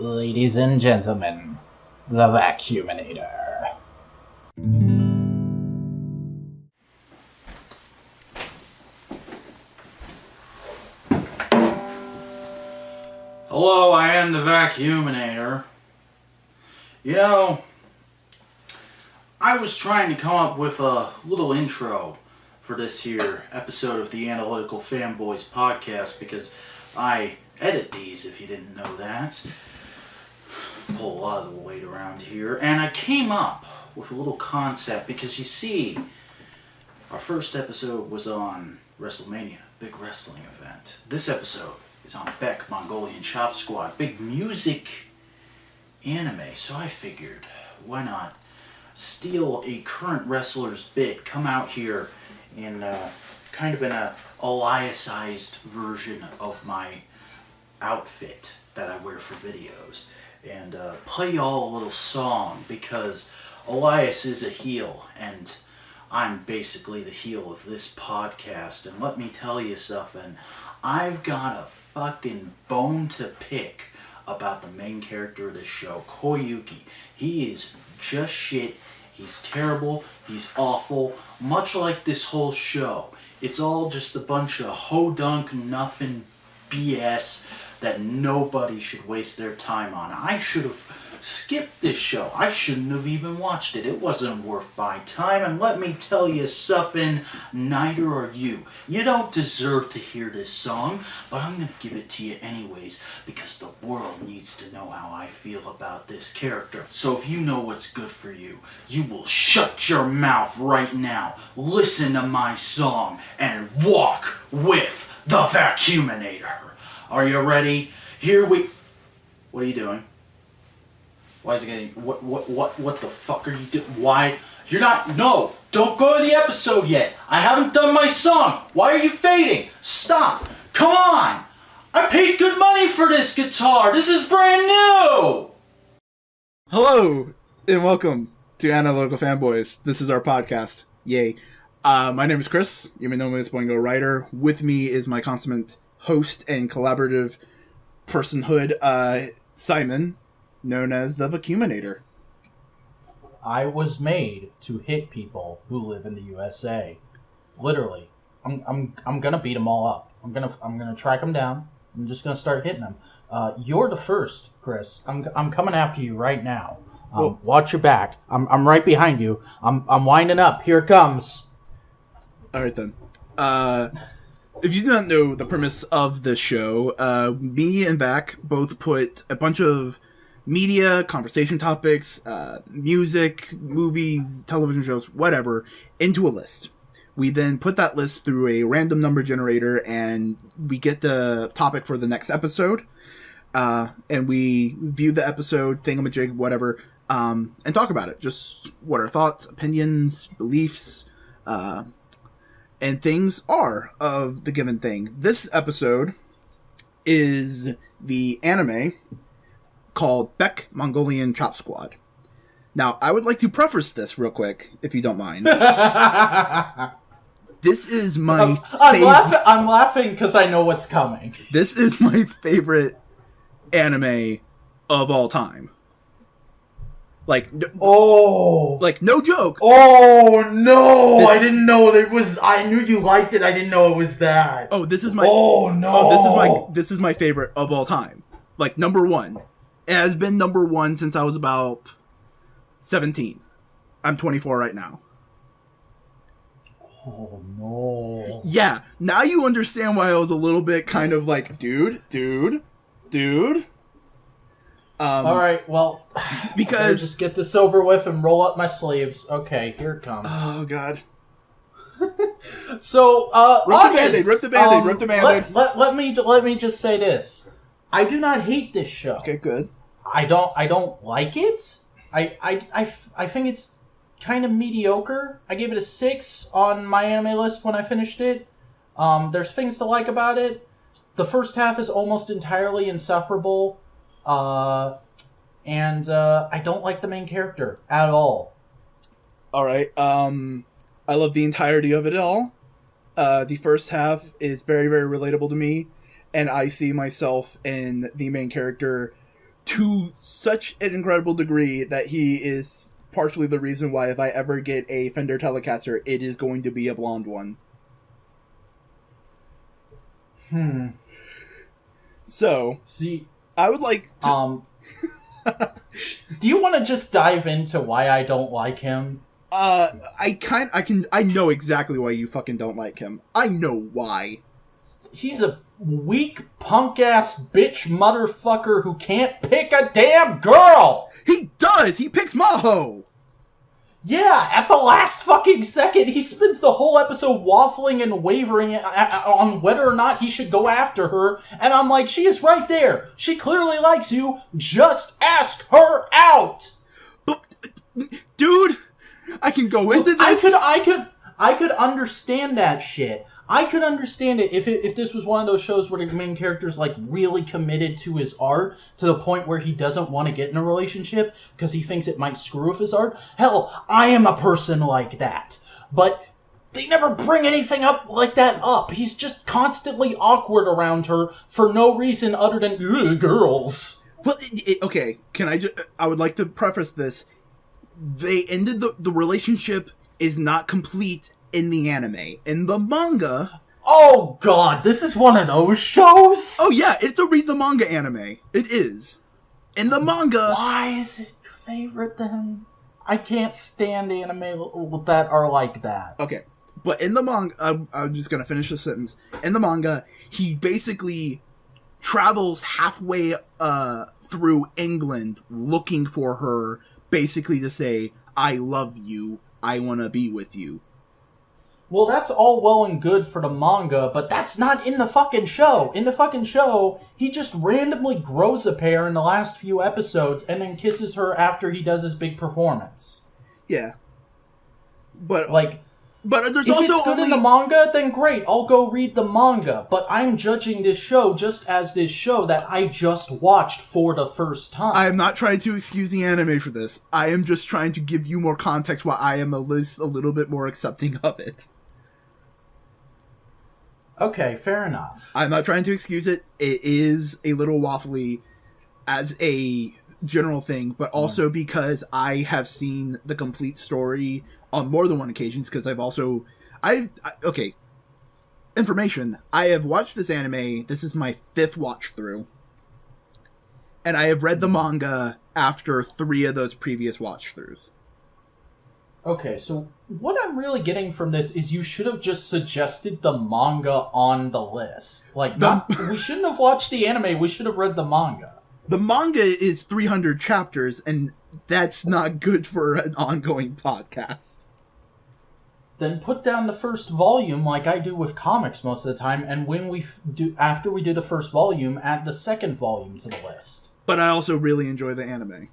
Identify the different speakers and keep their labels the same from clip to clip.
Speaker 1: Ladies and gentlemen, the Vacuuminator.
Speaker 2: Hello, I am the Vacuuminator. You know, I was trying to come up with a little intro for this here episode of the Analytical Fanboys podcast because I edit these, if you didn't know that. Pull a lot of the weight around here. And I came up with a little concept because you see, our first episode was on WrestleMania, big wrestling event. This episode is on Beck, Mongolian Chop Squad, big music anime. So I figured, why not steal a current wrestler's bit, come out here in kind of in a Eliasized version of my outfit that I wear for videos, and play y'all a little song, because Elias is a heel, and I'm basically the heel of this podcast. And let me tell you something, I've got a fucking bone to pick about the main character of this show, Koyuki. He is just shit. He's terrible. He's awful. Much like this whole show. It's all just a bunch of ho-dunk nothing BS that nobody should waste their time on. I should have skipped this show. I shouldn't have even watched it. It wasn't worth my time. And let me tell you something, neither are you. You don't deserve to hear this song, but I'm going to give it to you anyways, because the world needs to know how I feel about this character. So if you know what's good for you, you will shut your mouth right now, listen to my song, and walk with the Vacuuminator. Are you ready? Here we... What are you doing? Why is it getting... What the fuck are you doing? Why... You're not... No! Don't go to the episode yet! I haven't done my song! Why are you fading? Stop! Come on! I paid good money for this guitar! This is brand new!
Speaker 3: Hello, and welcome to Analytical Fanboys. This is our podcast. Yay. My name is Chris. You may know me as Boingo Writer. With me is my consummate host and collaborative personhood, Simon, known as the Vacuuminator.
Speaker 1: I was made to hit people who live in the USA. Literally. I'm gonna beat them all up. I'm gonna track them down. I'm just gonna start hitting them. You're the first, Chris. I'm coming after you right now. Watch your back. I'm right behind you. I'm winding up. Here it comes.
Speaker 3: All right then. If you do not know the premise of this show, me and Beck both put a bunch of media, conversation topics, music, movies, television shows, whatever, into a list. We then put that list through a random number generator, and we get the topic for the next episode, and we view the episode, thingamajig, whatever, and talk about it. Just what our thoughts, opinions, beliefs, and things are of the given thing. This episode is the anime called Beck, Mongolian Chop Squad. Now, I would like to preface this real quick, if you don't mind. This is my favorite...
Speaker 1: I'm laughing because I know what's coming.
Speaker 3: This is my favorite anime of all time. Like, no joke.
Speaker 1: Oh no! I didn't know it was. I knew you liked it. I didn't know it was that.
Speaker 3: Oh, this is my.
Speaker 1: Oh no!
Speaker 3: Oh, this is my favorite of all time. Like, number one. It has been number one since I was about 17. I'm 24 right now.
Speaker 1: Oh no!
Speaker 3: Yeah, now you understand why I was a little bit kind of like, dude.
Speaker 1: All right, well,
Speaker 3: because
Speaker 1: just get this over with and roll up my sleeves. Okay, here it comes.
Speaker 3: Oh god.
Speaker 1: So,
Speaker 3: Rip the band-aid.
Speaker 1: Let me just say this. I do not hate this show.
Speaker 3: Okay, good.
Speaker 1: I don't like it. I think it's kind of mediocre. I gave it a 6 on my anime list when I finished it. There's things to like about it. The first half is almost entirely insufferable. And I don't like the main character at all.
Speaker 3: Alright, I love the entirety of it all. The first half is very, very relatable to me, and I see myself in the main character to such an incredible degree that he is partially the reason why if I ever get a Fender Telecaster, it is going to be a blonde one. So,
Speaker 1: see,
Speaker 3: I would like to...
Speaker 1: do you want to just dive into why I don't like him?
Speaker 3: I know exactly why you fucking don't like him. I know why.
Speaker 1: He's a weak, punk-ass bitch motherfucker who can't pick a damn girl!
Speaker 3: He does! He picks Maho!
Speaker 1: Yeah, at the last fucking second, he spends the whole episode waffling and wavering on whether or not he should go after her, and I'm like, she is right there. She clearly likes you. Just ask her out!
Speaker 3: But, dude, I can go into this.
Speaker 1: I could understand that shit. I could understand it if this was one of those shows where the main character's like really committed to his art to the point where he doesn't want to get in a relationship because he thinks it might screw with his art. Hell, I am a person like that. But they never bring anything up like that up. He's just constantly awkward around her for no reason other than girls.
Speaker 3: Well, okay, I would like to preface this. They ended the relationship is not complete in the anime. In the manga...
Speaker 1: Oh god, this is one of those shows?
Speaker 3: Oh yeah, it's a read the manga anime. It is. In the manga...
Speaker 1: Why is it your favorite then? I can't stand anime that are like that.
Speaker 3: Okay, but in the manga... I'm just gonna finish the sentence. In the manga, he basically travels halfway through England looking for her, basically to say, I love you, I want to be with you.
Speaker 1: Well, that's all well and good for the manga, but that's not in the fucking show. In the fucking show, he just randomly grows a pair in the last few episodes and then kisses her after he does his big performance.
Speaker 3: Yeah. But there's
Speaker 1: if
Speaker 3: also
Speaker 1: it's good in the manga, then great, I'll go read the manga. But I'm judging this show just as this show that I just watched for the first time.
Speaker 3: I am not trying to excuse the anime for this. I am just trying to give you more context why I am a little bit more accepting of it.
Speaker 1: Okay, fair enough.
Speaker 3: I'm not trying to excuse it. It is a little waffly as a general thing, but also because I have seen the complete story on more than one occasion, because okay, information. I have watched this anime. This is my 5th watch through. And I have read the manga after 3 of those previous watch throughs.
Speaker 1: Okay, so what I'm really getting from this is you should have just suggested the manga on the list. We shouldn't have watched the anime, we should have read the manga.
Speaker 3: The manga is 300 chapters, and that's not good for an ongoing podcast.
Speaker 1: Then put down the first volume like I do with comics most of the time, and after we do the first volume, add the second volume to the list.
Speaker 3: But I also really enjoy the anime.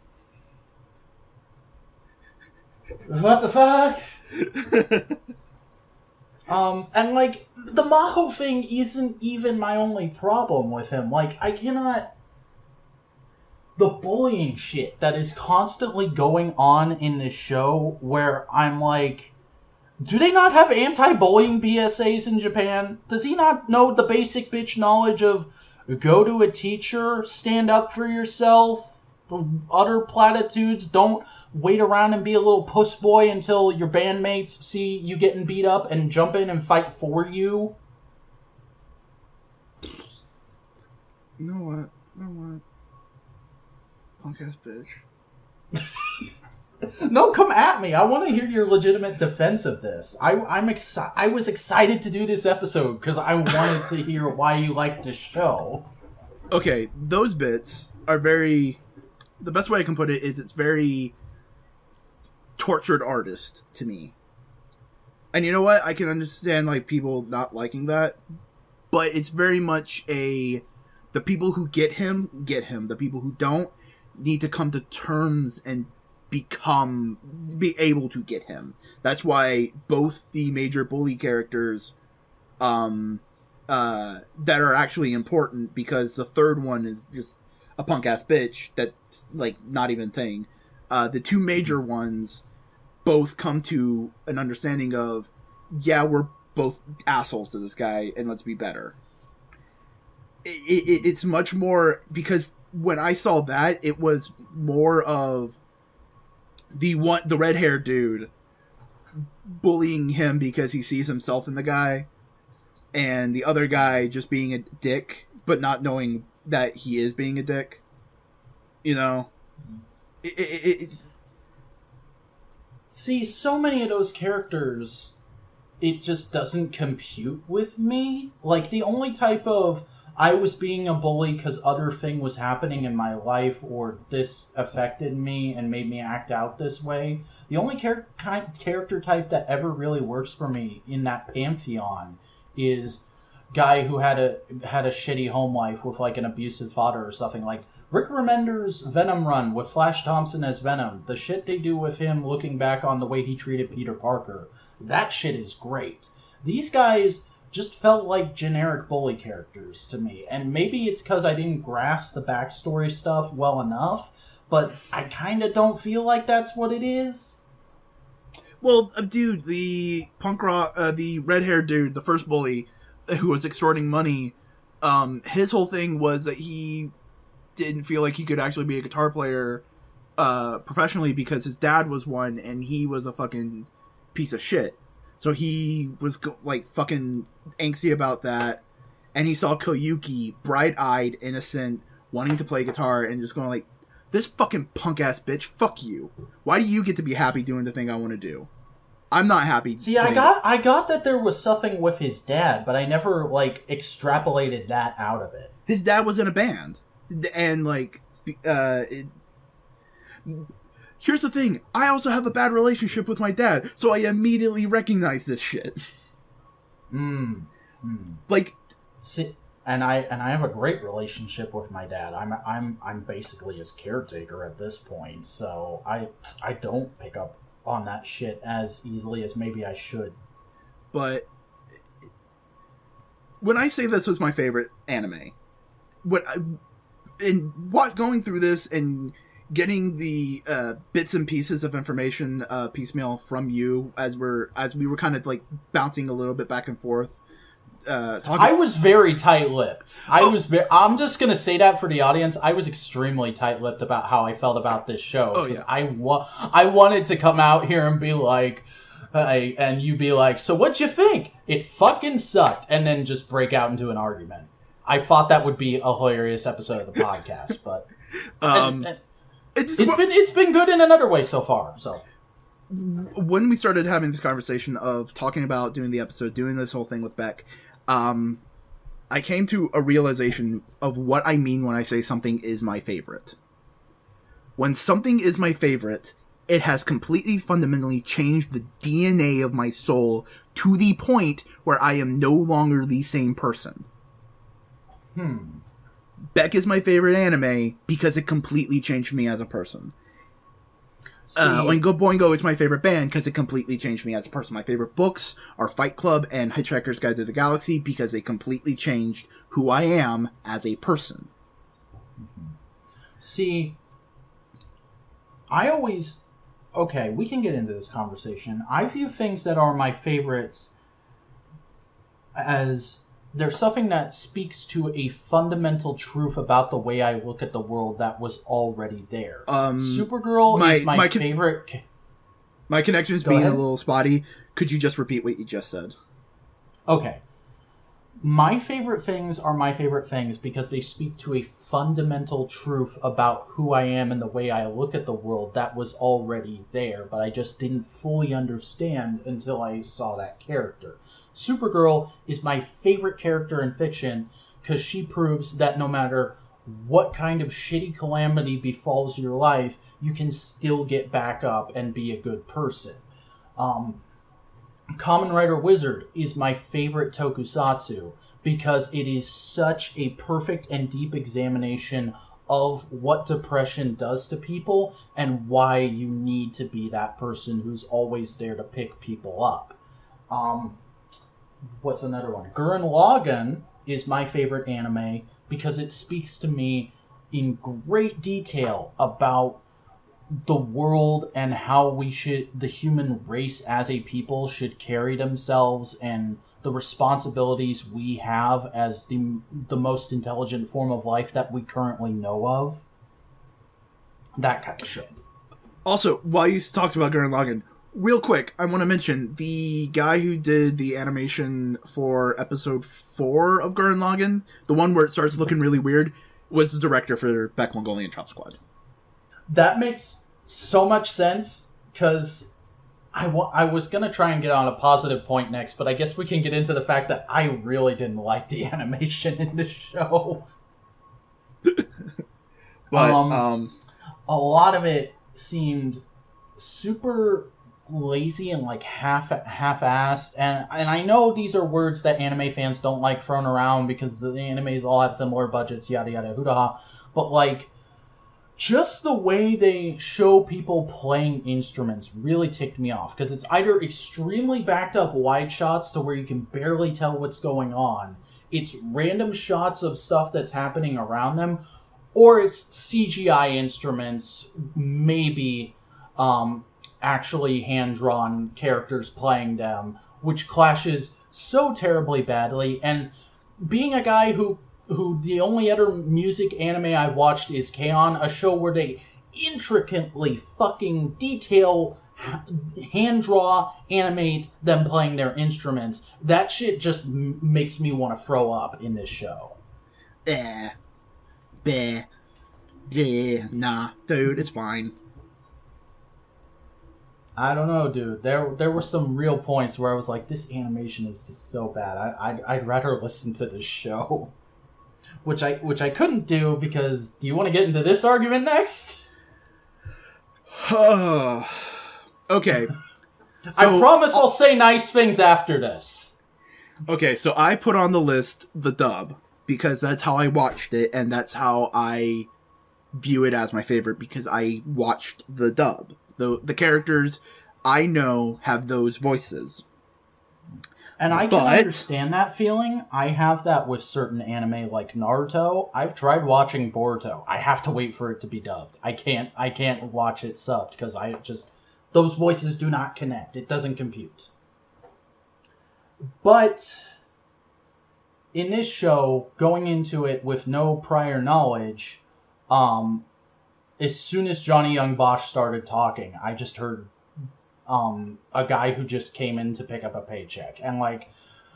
Speaker 1: What the fuck? And the Maho thing isn't even my only problem with him. I cannot... The bullying shit that is constantly going on in this show where I'm like, do they not have anti-bullying BSAs in Japan? Does he not know the basic bitch knowledge of go to a teacher, stand up for yourself, utter platitudes, don't wait around and be a little puss boy until your bandmates see you getting beat up and jump in and fight for you?
Speaker 3: You know what? Punk ass bitch.
Speaker 1: No, come at me. I want to hear your legitimate defense of this. I was excited to do this episode because I wanted to hear why you like the show.
Speaker 3: Okay, those bits are very... The best way I can put it is it's very tortured artist to me. And you know what? I can understand people not liking that, but it's very much the people who get him. The people who don't need to come to terms and be able to get him. That's why both the major bully characters that are actually important, because the third one is just a punk ass bitch that's not even thing. The 2 major ones both come to an understanding of, yeah, we're both assholes to this guy and let's be better. It's much more because when I saw that, it was more of the red-haired dude bullying him because he sees himself in the guy, and the other guy just being a dick, but not knowing that he is being a dick. You know?
Speaker 1: See, so many of those characters, it just doesn't compute with me. Like, the only type of I was being a bully because other thing was happening in my life or this affected me and made me act out this way, the only character type that ever really works for me in that pantheon is guy who had a shitty home life with like an abusive father or something. Like Rick Remender's Venom run with Flash Thompson as Venom, the shit they do with him looking back on the way he treated Peter Parker, that shit is great. These guys just felt like generic bully characters to me, and maybe it's because I didn't grasp the backstory stuff well enough, but I kind of don't feel like that's what it is.
Speaker 3: Well, dude, the punk rock, the red-haired dude, the first bully who was extorting money, his whole thing was that he didn't feel like he could actually be a guitar player professionally because his dad was one and he was a fucking piece of shit. So he was like fucking angsty about that, and he saw Koyuki, bright-eyed, innocent, wanting to play guitar, and just going like, "This fucking punk-ass bitch, fuck you. Why do you get to be happy doing the thing I want to do? I'm not happy."
Speaker 1: See, I got that there was something with his dad, but I never like extrapolated that out of it.
Speaker 3: His dad was in a band, and like, here's the thing, I also have a bad relationship with my dad, so I immediately recognize this shit. Like,
Speaker 1: see, and I have a great relationship with my dad. I'm basically his caretaker at this point, so I don't pick up on that shit as easily as maybe I should.
Speaker 3: But when I say this was my favorite anime, going through this and getting the bits and pieces of information piecemeal from you as we were kind of like bouncing a little bit back and forth.
Speaker 1: I was very tight-lipped. I'm just gonna say that for the audience. I was extremely tight-lipped about how I felt about this show.
Speaker 3: Yeah.
Speaker 1: I wanted to come out here and be like, and you be like, "So what'd you think? It fucking sucked," and then just break out into an argument. I thought that would be a hilarious episode of the podcast, but it's been good in another way so far. So
Speaker 3: when we started having this conversation of talking about doing the episode, doing this whole thing with Beck, I came to a realization of what I mean when I say something is my favorite. When something is my favorite, it has completely fundamentally changed the DNA of my soul to the point where I am no longer the same person. Beck is my favorite anime because it completely changed me as a person. Oingo Boingo is my favorite band because it completely changed me as a person. My favorite books are Fight Club and Hitchhiker's Guide to the Galaxy because they completely changed who I am as a person.
Speaker 1: See, okay, we can get into this conversation. I view things that are my favorites as there's something that speaks to a fundamental truth about the way I look at the world that was already there. Supergirl is my favorite.
Speaker 3: My connection's being a little spotty. Could you just repeat what you just said?
Speaker 1: Okay. My favorite things are my favorite things because they speak to a fundamental truth about who I am and the way I look at the world that was already there, but I just didn't fully understand until I saw that character. Supergirl is my favorite character in fiction because she proves that no matter what kind of shitty calamity befalls your life, you can still get back up and be a good person. Kamen Rider Wizard is my favorite tokusatsu because it is such a perfect and deep examination of what depression does to people and why you need to be that person who's always there to pick people up. What's another one? Gurren Lagann is my favorite anime because it speaks to me in great detail about the world and how the human race as a people should carry themselves and the responsibilities we have as the most intelligent form of life that we currently know of. That kind of shit.
Speaker 3: Also, while you talked about Gurren Lagann, real quick, I want to mention the guy who did the animation for episode 4 of Gurren Lagann, the one where it starts looking really weird, was the director for Beck Mongolian Chop Squad.
Speaker 1: That makes so much sense, because I was going to try and get on a positive point next, but I guess we can get into the fact that I really didn't like the animation in this show.
Speaker 3: But,
Speaker 1: a lot of it seemed super lazy and like half-assed, and I know these are words that anime fans don't like thrown around because the animes all have similar budgets, yada yada hoo-da-ha, but like just the way they show people playing instruments really ticked me off, because it's either extremely backed up wide shots to where you can barely tell what's going on, it's random shots of stuff that's happening around them, or it's CGI instruments, maybe actually hand-drawn characters playing them, which clashes so terribly badly. And being a guy who the only other music anime I've watched is K-On!, a show where they intricately fucking detail, hand-draw, animate them playing their instruments, that shit just makes me want to throw up in this show.
Speaker 3: Nah, dude, it's fine.
Speaker 1: I don't know, dude. There were some real points where I was like, this animation is just so bad. I'd rather listen to this show. Which I couldn't do, because do you want to get into this argument next?
Speaker 3: Okay.
Speaker 1: I promise I'll say nice things after this.
Speaker 3: Okay, so I put on the list the dub, because that's how I watched it, and that's how I view it as my favorite, because I watched the dub. The characters I know have those voices.
Speaker 1: And I can understand that feeling. I have that with certain anime like Naruto. I've tried watching Boruto. I have to wait for it to be dubbed. I can't watch it subbed, because those voices do not connect. It doesn't compute. But in this show, going into it with no prior knowledge, as soon as Johnny Young Bosch started talking, I just heard a guy who just came in to pick up a paycheck. And like,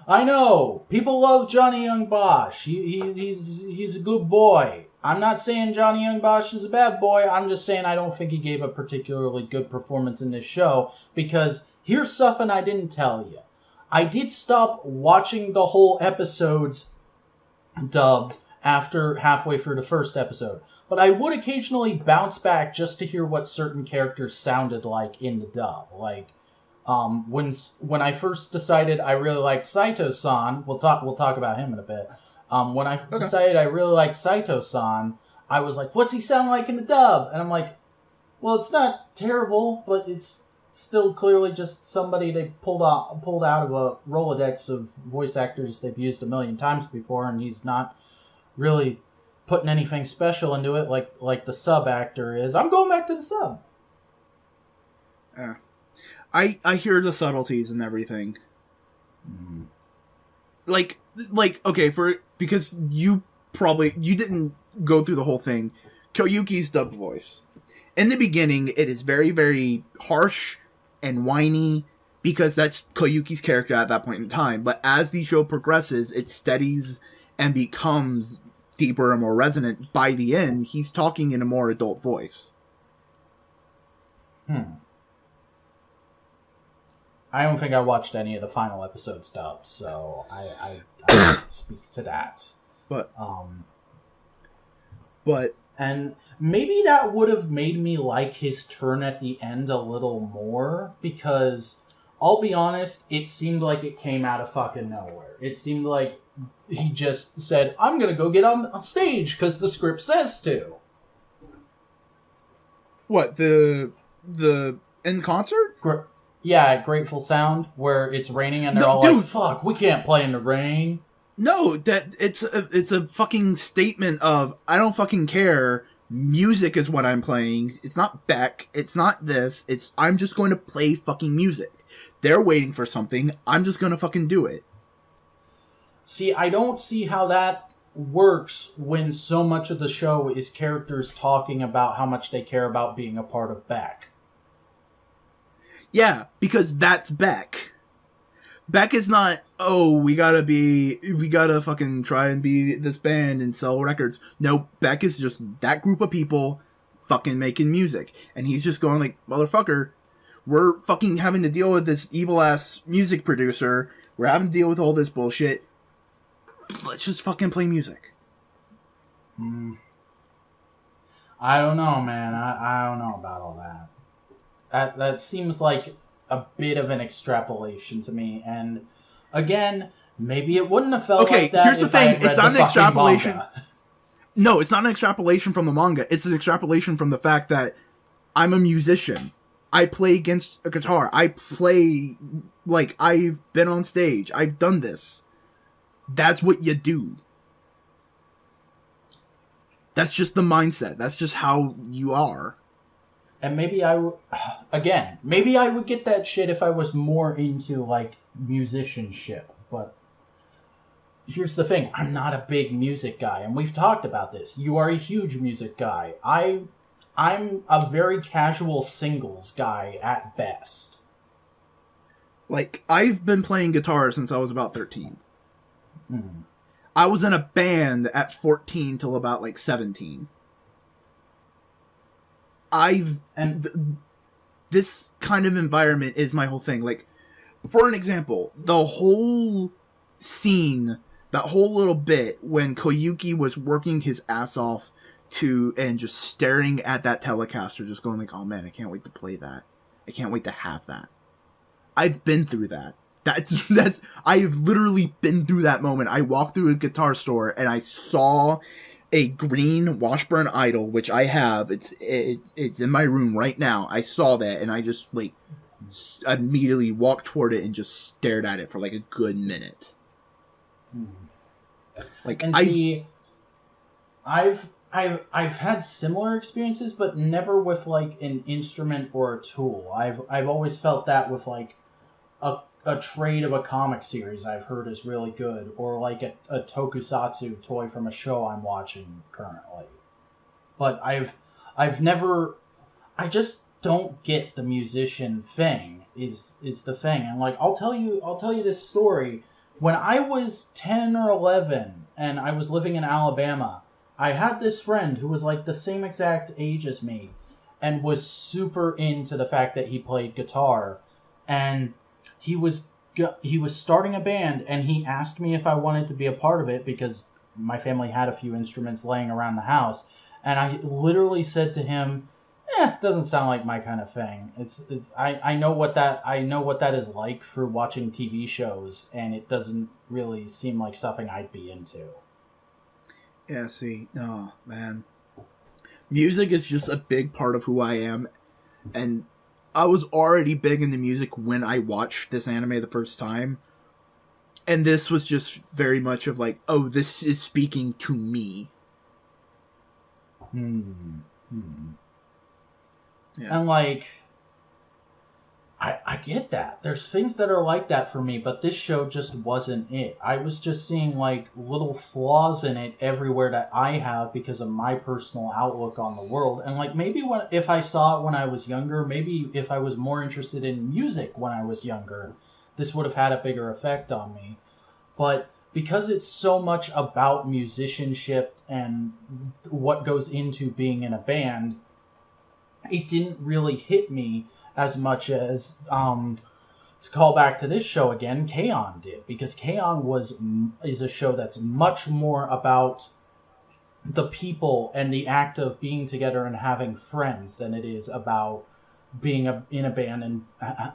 Speaker 1: I know, people love Johnny Young Bosch. He's a good boy. I'm not saying Johnny Young Bosch is a bad boy. I'm just saying I don't think he gave a particularly good performance in this show, because here's something I didn't tell you. I did stop watching the whole episodes dubbed after halfway through the first episode, but I would occasionally bounce back just to hear what certain characters sounded like in the dub. Like, when I first decided I really liked Saito-san, we'll talk about him in a bit. When I decided I really liked Saito-san, I was like, what's he sound like in the dub? And I'm like, well, it's not terrible, but it's still clearly just somebody they pulled out of a Rolodex of voice actors they've used a million times before, and he's not really putting anything special into it like the sub actor is. I'm going back to the sub.
Speaker 3: Yeah. I hear the subtleties and everything.
Speaker 1: Mm.
Speaker 3: Like okay, because you didn't go through the whole thing. Koyuki's dub voice. In the beginning, it is very, very harsh and whiny, because that's Koyuki's character at that point in time. But as the show progresses, it steadies and becomes deeper and more resonant. By the end, he's talking in a more adult voice.
Speaker 1: I don't think I watched any of the final episode stuff, so I can't speak to that.
Speaker 3: But
Speaker 1: and maybe that would have made me like his turn at the end a little more, because I'll be honest, it seemed like it came out of fucking nowhere. It seemed like he just said, I'm gonna go get on stage because the script says to.
Speaker 3: What, the in concert?
Speaker 1: Yeah, Grateful Sound, where it's raining and they're all like, fuck, we can't play in the rain.
Speaker 3: No, that it's a fucking statement of, I don't fucking care. Music is what I'm playing. It's not Beck. It's not this. I'm just going to play fucking music. They're waiting for something. I'm just going to fucking do it.
Speaker 1: See, I don't see how that works when so much of the show is characters talking about how much they care about being a part of Beck.
Speaker 3: Yeah, because that's Beck. Beck is not, oh, we gotta fucking try and be this band and sell records. No, Beck is just that group of people fucking making music. And he's just going like, motherfucker, we're fucking having to deal with this evil-ass music producer. We're having to deal with all this bullshit. Let's just fucking play music.
Speaker 1: I don't know, man. I don't know about all that. That seems like a bit of an extrapolation to me. And again, maybe it wouldn't have felt like that.
Speaker 3: Here's the thing.
Speaker 1: It's
Speaker 3: not an extrapolation.
Speaker 1: Manga.
Speaker 3: No, it's not an extrapolation from the manga. It's an extrapolation from the fact that I'm a musician. I play against a guitar. I play like I've been on stage. I've done this. That's what you do. That's just the mindset. That's just how you are.
Speaker 1: And maybe maybe I would get that shit if I was more into, like, musicianship. But here's the thing. I'm not a big music guy. And we've talked about this. You are a huge music guy. I'm a very casual singles guy at best.
Speaker 3: Like, I've been playing guitar since I was about 13.
Speaker 1: Mm.
Speaker 3: I was in a band at 14 till about, like, 17. This kind of environment is my whole thing. Like, for an example, the whole scene, that whole little bit when Koyuki was working his ass off and just staring at that Telecaster, just going like, oh man, I can't wait to play that. I can't wait to have that. I've been through that. I've literally been through that moment. I walked through a guitar store and I saw a green Washburn Idol, which I have. It's in my room right now. I saw that and I just like immediately walked toward it and just stared at it for like a good minute. Like,
Speaker 1: and see, I've had similar experiences, but never with like an instrument or a tool. I've always felt that with like a trade of a comic series I've heard is really good, or like a tokusatsu toy from a show I'm watching currently. But I've never, I just don't get the musician thing is the thing. And like I'll tell you this story. When I was 10 or 11 and I was living in Alabama, I had this friend who was like the same exact age as me and was super into the fact that he played guitar. And he was starting a band, and he asked me if I wanted to be a part of it because my family had a few instruments laying around the house. And I literally said to him, it doesn't sound like my kind of thing. I know what that is like through watching TV shows, and it doesn't really seem like something I'd be into.
Speaker 3: Yeah, see, oh man, music is just a big part of who I am, and I was already big into music when I watched this anime the first time, and this was just very much of like, oh, this is speaking to me.
Speaker 1: Yeah. And like, I get that. There's things that are like that for me, but this show just wasn't it. I was just seeing like little flaws in it everywhere that I have because of my personal outlook on the world. And like maybe if I saw it when I was younger, maybe if I was more interested in music when I was younger, this would have had a bigger effect on me. But because it's so much about musicianship and what goes into being in a band, it didn't really hit me as much as, to call back to this show again, K-On! Did. Because K-On! is a show that's much more about the people and the act of being together and having friends than it is about being in a band and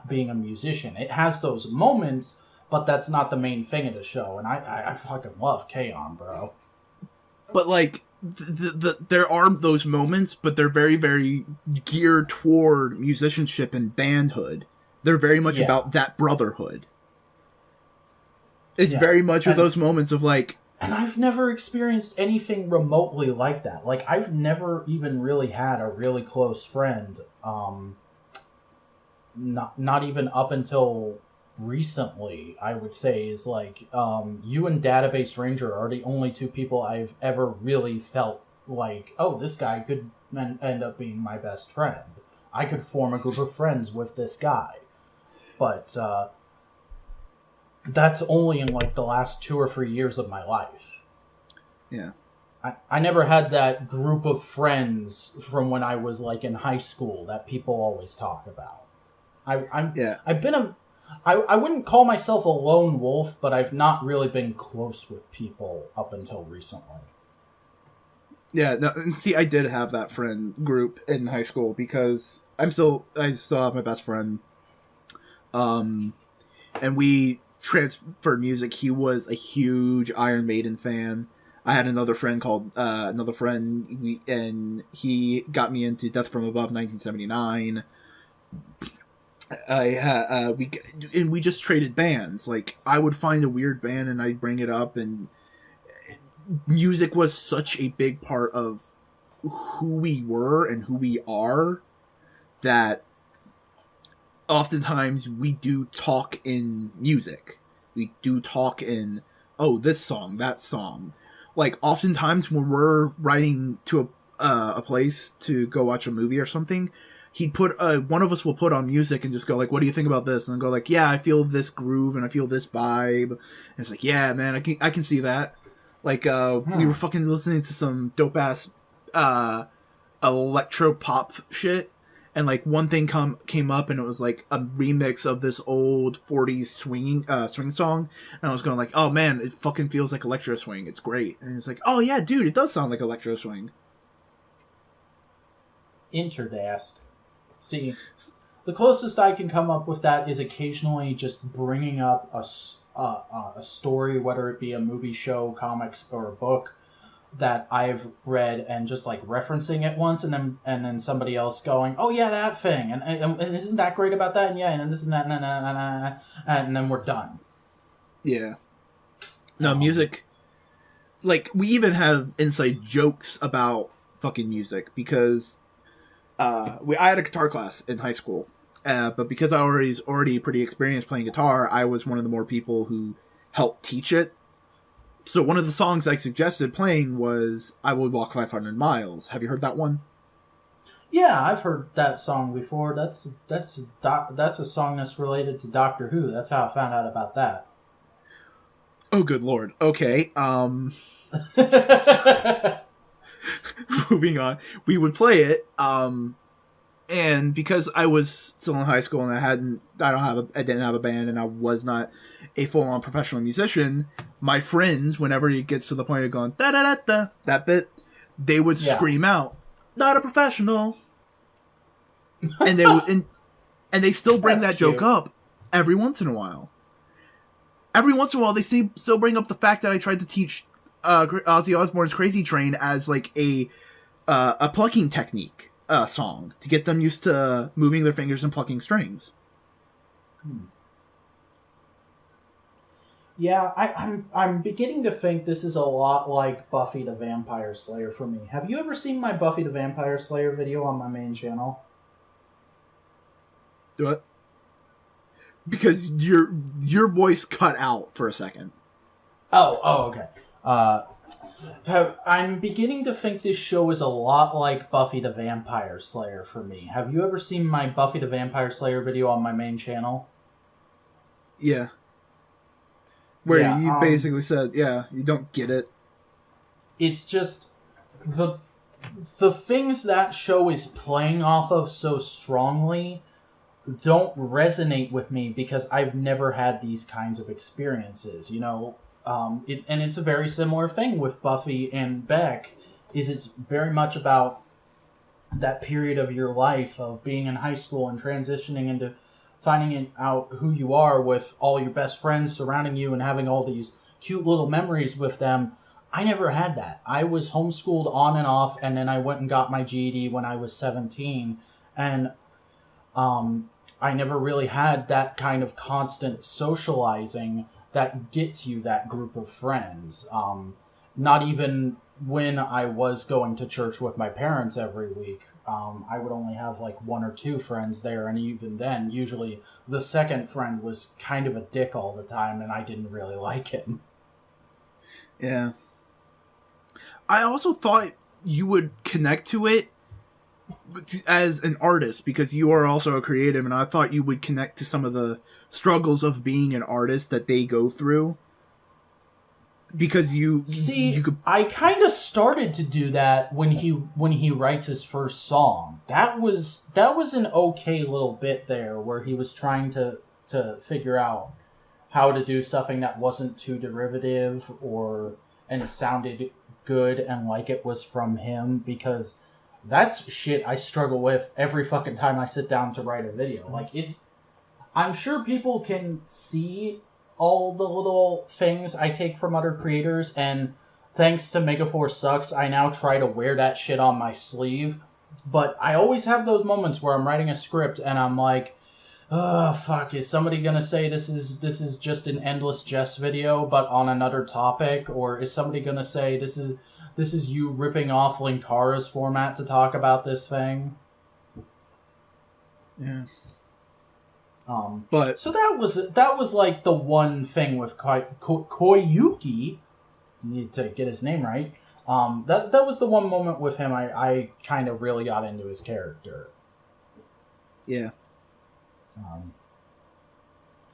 Speaker 1: being a musician. It has those moments, but that's not the main thing of the show. And I fucking love K-On!, bro.
Speaker 3: But like, there are those moments, but they're very, very geared toward musicianship and bandhood. They're very much about that brotherhood. It's very much of those moments of like...
Speaker 1: And I've never experienced anything remotely like that. Like, I've never even really had a really close friend. Not even up until recently, I would say, is like you and Database Ranger are the only two people I've ever really felt like, oh, this guy could end up being my best friend. I could form a group of friends with this guy. But that's only in like the last 2 or 3 years of my life.
Speaker 3: Yeah.
Speaker 1: I never had that group of friends from when I was like in high school that people always talk about. I've been I wouldn't call myself a lone wolf, but I've not really been close with people up until recently.
Speaker 3: Yeah, no, and see, I did have that friend group in high school because I still have my best friend. And we transferred music. He was a huge Iron Maiden fan. I had another friend and he got me into Death from Above 1979. We just traded bands. Like, I would find a weird band and I'd bring it up, and music was such a big part of who we were and who we are that oftentimes we do talk in music. We do talk in, oh, this song, that song. Like, oftentimes when we're riding to a place to go watch a movie or something, one of us will put on music and just go like, what do you think about this? And go like, yeah, I feel this groove and I feel this vibe. And it's like, yeah, man, I can see that. Like, we were fucking listening to some dope ass electro pop shit, and like one thing came up and it was like a remix of this old 40s swing song, and I was going like, oh man, it fucking feels like electro swing. It's great. And it's like, oh yeah, dude, it does sound like electro swing.
Speaker 1: Interdast. See, the closest I can come up with that is occasionally just bringing up a story, whether it be a movie, show, comics, or a book that I've read, and just like referencing it once, and then somebody else going, "Oh yeah, that thing," and isn't that great about that? And yeah, and this and that, and then we're done.
Speaker 3: Yeah. No, music. Like, we even have inside jokes about fucking music because I had a guitar class in high school. But because I was already pretty experienced playing guitar, I was one of the more people who helped teach it. So one of the songs I suggested playing was "I Will Walk 500 Miles." Have you heard that one?
Speaker 1: Yeah, I've heard that song before. That's a song that's related to Doctor Who. That's how I found out about that.
Speaker 3: Oh, good lord. Okay. Moving on. We would play it. And because I was still in high school and I didn't have a band and I was not a full-on professional musician, my friends, whenever it gets to the point of going da da da da, that bit, they would scream out, "Not a professional," and they would, and they still bring that joke up every once in a while. Every once in a while, they still bring up the fact that I tried to teach Ozzy Osbourne's "Crazy Train" as like a plucking technique. Song to get them used to moving their fingers and plucking strings.
Speaker 1: Yeah, I'm beginning to think this is a lot like Buffy the Vampire Slayer for me. Have you ever seen my Buffy the Vampire Slayer video on my main channel?
Speaker 3: Do it? Because your voice cut out for a second.
Speaker 1: Oh, okay. I'm beginning to think this show is a lot like Buffy the Vampire Slayer for me. Have you ever seen my Buffy the Vampire Slayer video on my main channel?
Speaker 3: Yeah. Where you basically said, yeah, you don't get it.
Speaker 1: It's just the things that show is playing off of so strongly don't resonate with me because I've never had these kinds of experiences, you know? And it's a very similar thing with Buffy and Beck, is it's very much about that period of your life of being in high school and transitioning into finding out who you are with all your best friends surrounding you and having all these cute little memories with them. I never had that. I was homeschooled on and off, and then I went and got my GED when I was 17, and I never really had that kind of constant socializing that gets you that group of friends. Not even when I was going to church with my parents every week. I would only have like 1 or 2 friends there, and even then, usually the second friend was kind of a dick all the time, and I didn't really like him.
Speaker 3: Yeah. I also thought you would connect to it as an artist, because you are also a creative, and I thought you would connect to some of the struggles of being an artist that they go through. Because you could...
Speaker 1: I kind of started to do that when he writes his first song. That was an okay little bit there where he was trying to figure out how to do something that wasn't too derivative and sounded good and like it was from him, because that's shit I struggle with every fucking time I sit down to write a video. Like, I'm sure people can see all the little things I take from other creators, and thanks to Megaforce Sucks, I now try to wear that shit on my sleeve. But I always have those moments where I'm writing a script and I'm like, oh fuck, is somebody gonna say this is just an endless jest video but on another topic? Or is somebody gonna say this is you ripping off Linkara's format to talk about this thing?
Speaker 3: Yeah.
Speaker 1: But so that was like the one thing with Koyuki. Need to get his name right. That was the one moment with him I kind of really got into his character.
Speaker 3: Yeah.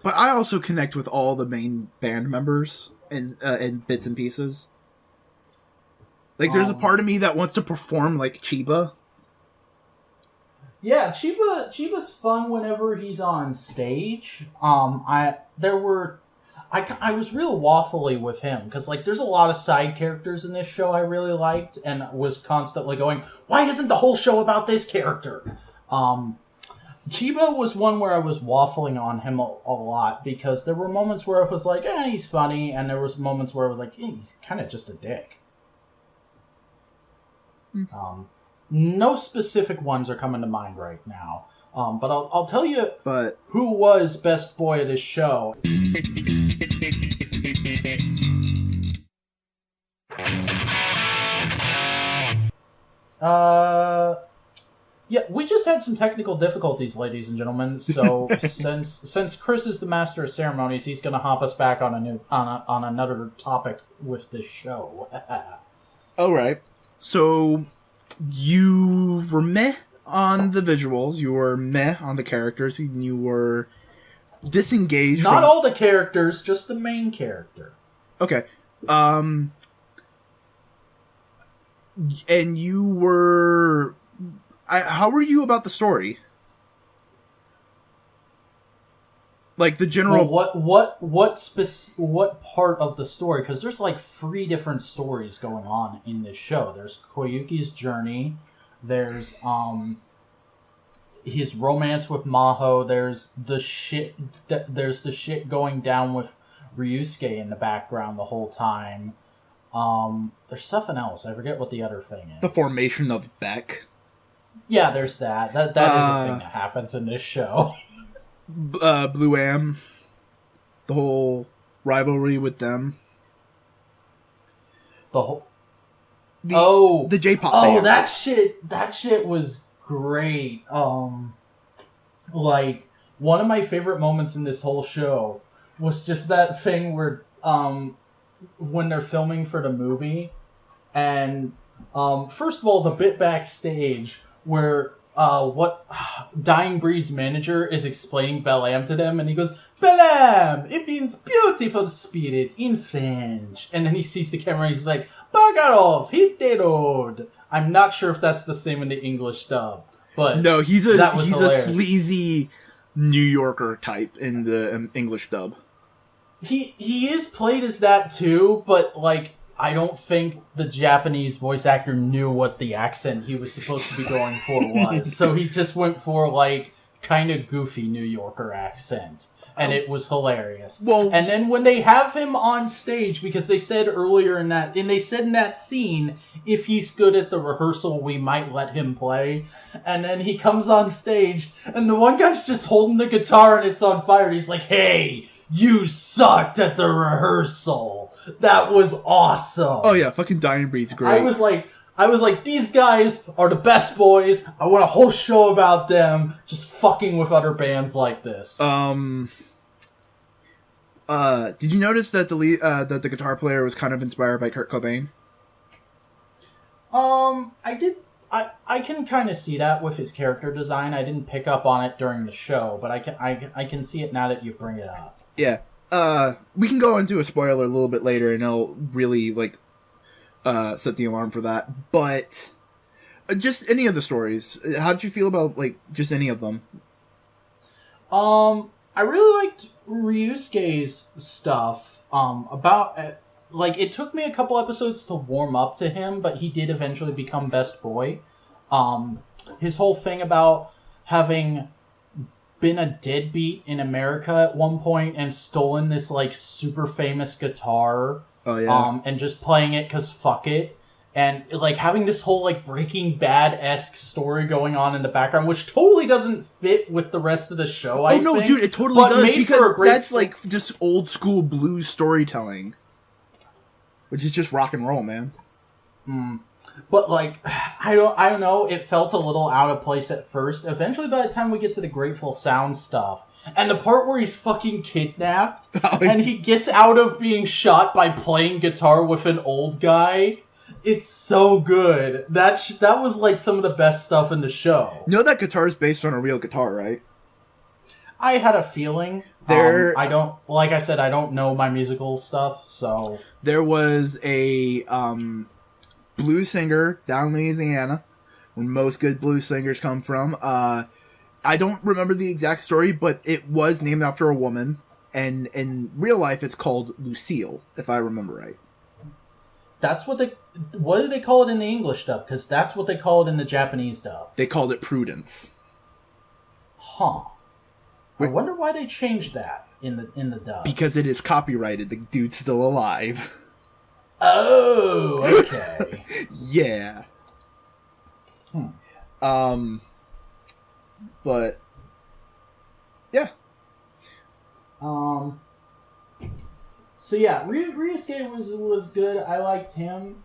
Speaker 3: But I also connect with all the main band members in bits and pieces. Like, there's a part of me that wants to perform like Chiba.
Speaker 1: Yeah, Chiba's fun whenever he's on stage. I was real waffly with him, because like there's a lot of side characters in this show I really liked, and was constantly going, why isn't the whole show about this character? Chiba was one where I was waffling on him a lot, because there were moments where I was like, he's funny, and there was moments where I was like, he's kind of just a dick. No specific ones are coming to mind right now. But I'll tell you who was best boy of this show. Yeah, we just had some technical difficulties, ladies and gentlemen. So since Chris is the master of ceremonies, he's going to hop us back on another topic with this show.
Speaker 3: All right. So you were meh on the visuals, you were meh on the characters, and you were disengaged.
Speaker 1: Not all the characters, just the main character.
Speaker 3: Okay. And you were... how were you about the story? Like the general...
Speaker 1: Well, what part of the story? Because there's like 3 different stories going on in this show. There's Koyuki's journey. There's his romance with Maho. There's the shit going down with Ryusuke in the background the whole time. There's something else. I forget what the other thing is.
Speaker 3: The formation of Beck.
Speaker 1: Yeah, there's that. That is a thing that happens in this show.
Speaker 3: Blue Am, the whole rivalry with them.
Speaker 1: The
Speaker 3: J-pop
Speaker 1: band.
Speaker 3: that
Speaker 1: shit was great. Like, one of my favorite moments in this whole show was just that thing where when they're filming for the movie, and first of all, the bit backstage where Dying Breed's manager is explaining Belam to them, and he goes, Belam! It means beautiful spirit in French. And then he sees the camera and he's like, Bagarov, hit the road. I'm not sure if that's the same in the English dub, but
Speaker 3: no, he's a
Speaker 1: hilarious.
Speaker 3: Sleazy New Yorker type in the English dub.
Speaker 1: He is played as that too, but like, I don't think the Japanese voice actor knew what the accent he was supposed to be going for was. So he just went for, like, kind of goofy New Yorker accent. And it was hilarious.
Speaker 3: Well,
Speaker 1: and then when they have him on stage, because they said earlier in that scene, if he's good at the rehearsal, we might let him play. And then he comes on stage, and the one guy's just holding the guitar and it's on fire. And he's like, hey, you sucked at the rehearsal. That was awesome.
Speaker 3: Oh yeah, fucking Dying Breed's great.
Speaker 1: I was I was like, these guys are the best boys. I want a whole show about them just fucking with other bands like this.
Speaker 3: Did you notice that the guitar player was kind of inspired by Kurt Cobain?
Speaker 1: I did. I can kind of see that with his character design. I didn't pick up on it during the show, but I can see it now that you bring it up.
Speaker 3: Yeah. We can go into a spoiler a little bit later, and it'll really set the alarm for that. But just any of the stories. How did you feel about just any of them?
Speaker 1: I really liked Ryusuke's stuff. It took me a couple episodes to warm up to him, but he did eventually become best boy. His whole thing about having been a deadbeat in America at one point and stolen this super famous guitar.
Speaker 3: Oh yeah.
Speaker 1: And just playing it because fuck it. And having this whole Breaking Bad-esque story going on in the background, which totally doesn't fit with the rest of the show. I think.
Speaker 3: Dude, it totally does, because that's just old school blues storytelling. Which is just rock and roll, man.
Speaker 1: But I don't know. It felt a little out of place at first. Eventually, by the time we get to the Grateful Sound stuff, and the part where he's fucking kidnapped, and he gets out of being shot by playing guitar with an old guy, it's so good. That was some of the best stuff in the show.
Speaker 3: You know that guitar is based on a real guitar, right?
Speaker 1: I had a feeling. I don't, like I said, I don't know my musical stuff, so...
Speaker 3: There was a blues singer down in Louisiana, where most good blues singers come from. I don't remember the exact story, but it was named after a woman, and in real life it's called Lucille, if I remember right.
Speaker 1: That's what do they call it in the English dub? Because that's what they call it in the Japanese dub.
Speaker 3: They called it Prudence.
Speaker 1: Huh. I wonder why they changed that in the dub.
Speaker 3: Because it is copyrighted. The dude's still alive.
Speaker 1: Oh, okay.
Speaker 3: Yeah. But yeah.
Speaker 1: So yeah, Ryusuke was good. I liked him.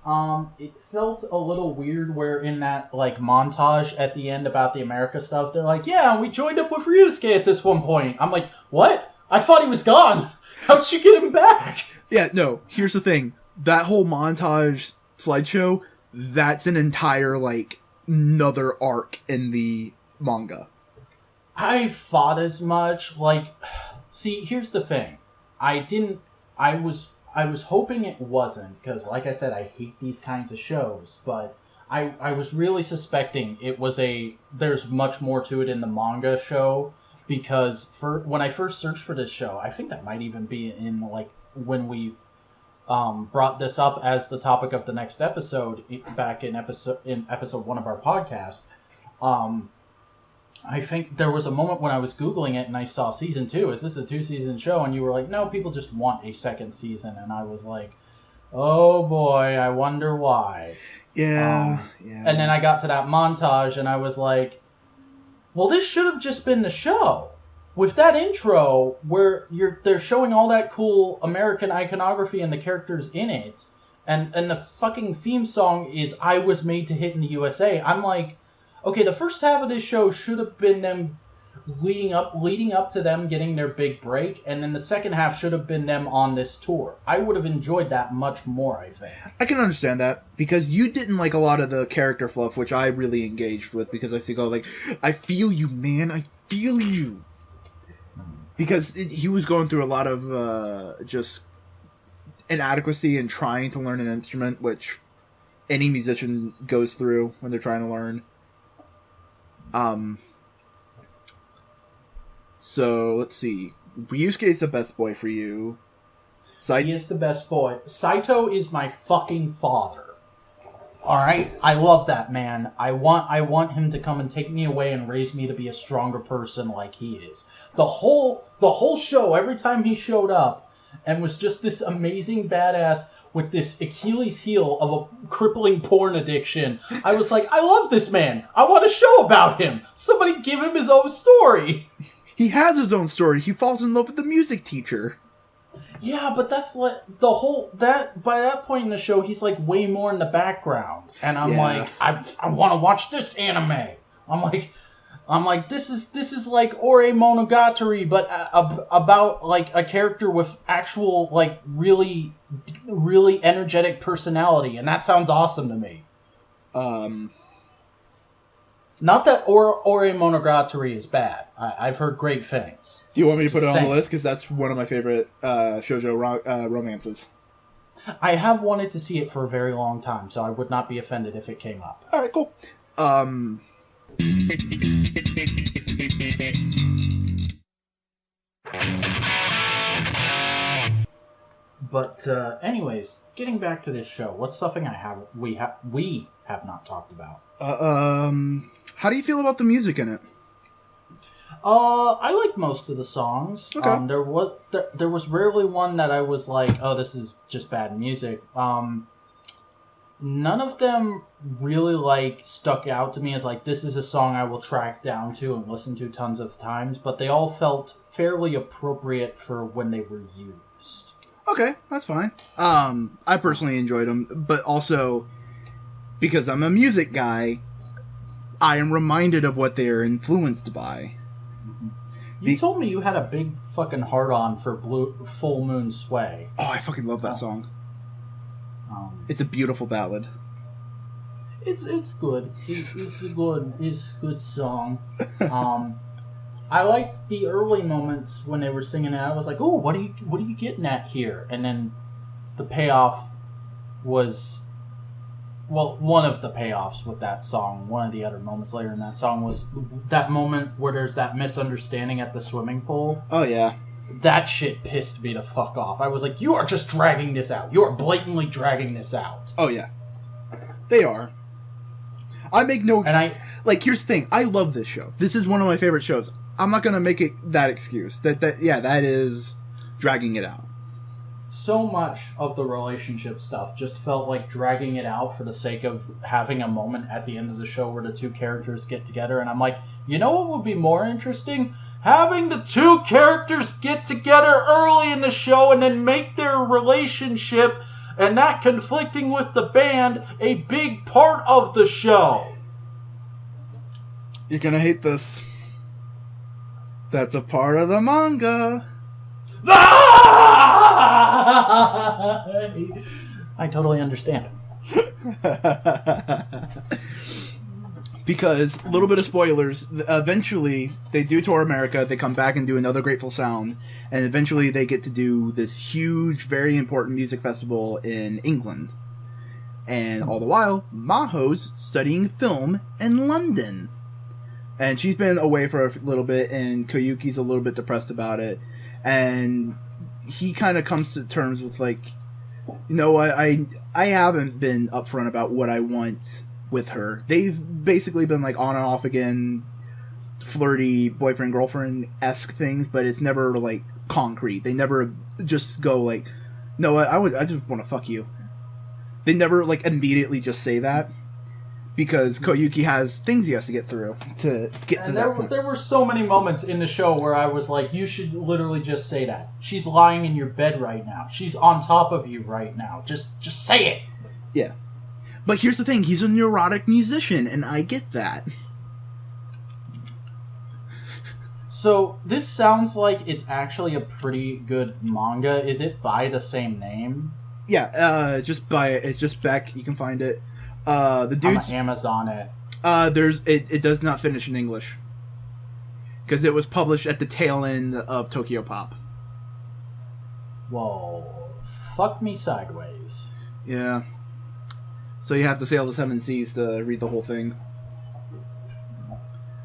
Speaker 1: It felt a little weird where in that montage at the end about the America stuff, they're like, yeah, we joined up with Ryusuke at this one point. I'm like, what? I thought he was gone. How'd you get him back?
Speaker 3: Yeah, no, here's the thing. That whole montage slideshow, that's an entire another arc in the manga.
Speaker 1: I thought as much. See, here's the thing. I was hoping it wasn't, because like I said, I hate these kinds of shows, but I was really suspecting it was there's much more to it in the manga show, because when I first searched for this show, I think that might even be in when we brought this up as the topic of the next episode back in episode 1 of our podcast. I think there was a moment when I was Googling it and I saw season 2. Is this a 2-season show? And you were like, no, people just want a second season. And I was like, oh boy, I wonder why.
Speaker 3: Yeah.
Speaker 1: And then I got to that montage and I was like, well, this should have just been the show. With that intro where they're showing all that cool American iconography and the characters in it, and the fucking theme song is I Was Made to Hit in the USA. I'm like, okay, the first half of this show should have been them leading up to them getting their big break, and then the second half should have been them on this tour. I would have enjoyed that much more, I think.
Speaker 3: I can understand that, because you didn't like a lot of the character fluff, which I really engaged with, because I see I feel you, man, I feel you. Because he was going through a lot of just inadequacy in trying to learn an instrument, which any musician goes through when they're trying to learn. So let's see. Ryusuke is the best boy for you.
Speaker 1: He is the best boy. Saito is my fucking father. Alright? I love that man. I want him to come and take me away and raise me to be a stronger person like he is. The whole show, every time he showed up and was just this amazing badass with this Achilles heel of a crippling porn addiction, I was like, I love this man. I want a show about him. Somebody give him his own story.
Speaker 3: He has his own story. He falls in love with the music teacher.
Speaker 1: Yeah, but that's like the whole that by that point in the show, he's like way more in the background, and I'm like, I want to watch this anime. I'm like, this is like Ore Monogatari, but about like a character with actual like really energetic personality, and that sounds awesome to me. Not that Ore Monogatari is bad. I've heard great things.
Speaker 3: Do you want me to put it on the list? Because that's one of my favorite shoujo romances.
Speaker 1: I have wanted to see it for a very long time, so I would not be offended if it came up.
Speaker 3: All right, cool.
Speaker 1: But anyways, getting back to this show, what's something we have not talked about?
Speaker 3: How do you feel about the music in it?
Speaker 1: I like most of the songs.
Speaker 3: Okay.
Speaker 1: There was rarely one that I was like, oh, this is just bad music. None of them really like stuck out to me as like, this is a song I will track down to and listen to tons of times, but they all felt fairly appropriate for when they were used.
Speaker 3: Okay, that's fine. I personally enjoyed them, but also because I'm a music guy, I am reminded of what they are influenced by.
Speaker 1: You told me you had a big fucking hard-on for Full Moon Sway.
Speaker 3: Oh, I fucking love that song. It's a beautiful ballad.
Speaker 1: It's good. It's a good song. I liked the early moments when they were singing it. I was like, "Oh, what are you getting at here?" And then the payoff was, well, one of the payoffs with that song. One of the other moments later in that song was that moment where there's that misunderstanding at the swimming pool.
Speaker 3: Oh yeah.
Speaker 1: That shit pissed me the fuck off. I was like, you are just dragging this out. You are blatantly dragging this out.
Speaker 3: Oh yeah. They are. I make no... like, here's the thing. I love this show. This is one of my favorite shows. I'm not going to make it that excuse. That is dragging it out.
Speaker 1: So much of the relationship stuff just felt like dragging it out for the sake of having a moment at the end of the show where the two characters get together. And I'm like, you know what would be more interesting? Having the two characters get together early in the show and then make their relationship and that conflicting with the band a big part of the show.
Speaker 3: You're gonna hate this. That's a part of the manga.
Speaker 1: I totally understand it.
Speaker 3: Because, a little bit of spoilers, eventually they do tour America, they come back and do another Grateful Sound, and eventually they get to do this huge, very important music festival in England. And all the while, Maho's studying film in London. And she's been away for a little bit, and Koyuki's a little bit depressed about it. And he kind of comes to terms with, like, you know what, I haven't been upfront about what I want with her. They've basically been, like, on and off again, flirty boyfriend-girlfriend-esque things, but it's never, like, concrete. They never just go, like, no, I just want to fuck you. They never, like, immediately just say that. Because Koyuki has things he has to get through to get to that point.
Speaker 1: There were so many moments in the show where I was like, you should literally just say that. She's lying in your bed right now. She's on top of you right now. Just say it.
Speaker 3: Yeah. But here's the thing. He's a neurotic musician, and I get that.
Speaker 1: So, this sounds like it's actually a pretty good manga. Is it by the same name?
Speaker 3: Yeah, it's just Beck. You can find it. The dude's
Speaker 1: on Amazon it.
Speaker 3: It does not finish in English because it was published at the tail end of Tokyo Pop.
Speaker 1: Whoa, fuck me sideways.
Speaker 3: Yeah. So you have to sail the 7 seas to read the whole thing.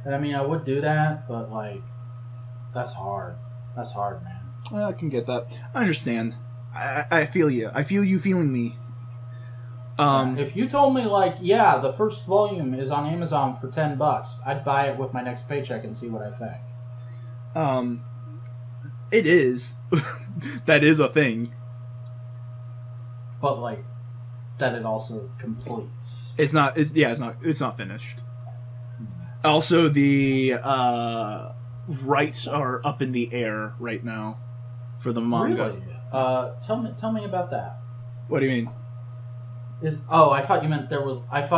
Speaker 1: And I mean, I would do that, but like, that's hard. That's hard, man.
Speaker 3: I can get that. I understand. I feel you. I feel you feeling me.
Speaker 1: If you told me, like, yeah, the first volume is on Amazon for $10, I'd buy it with my next paycheck and see what I think.
Speaker 3: It is. That is a thing.
Speaker 1: But, like, that it also completes.
Speaker 3: It's not finished. Also, the rights are up in the air right now for the manga.
Speaker 1: Really? Tell me about that.
Speaker 3: What do you mean?
Speaker 1: I thought you meant there was like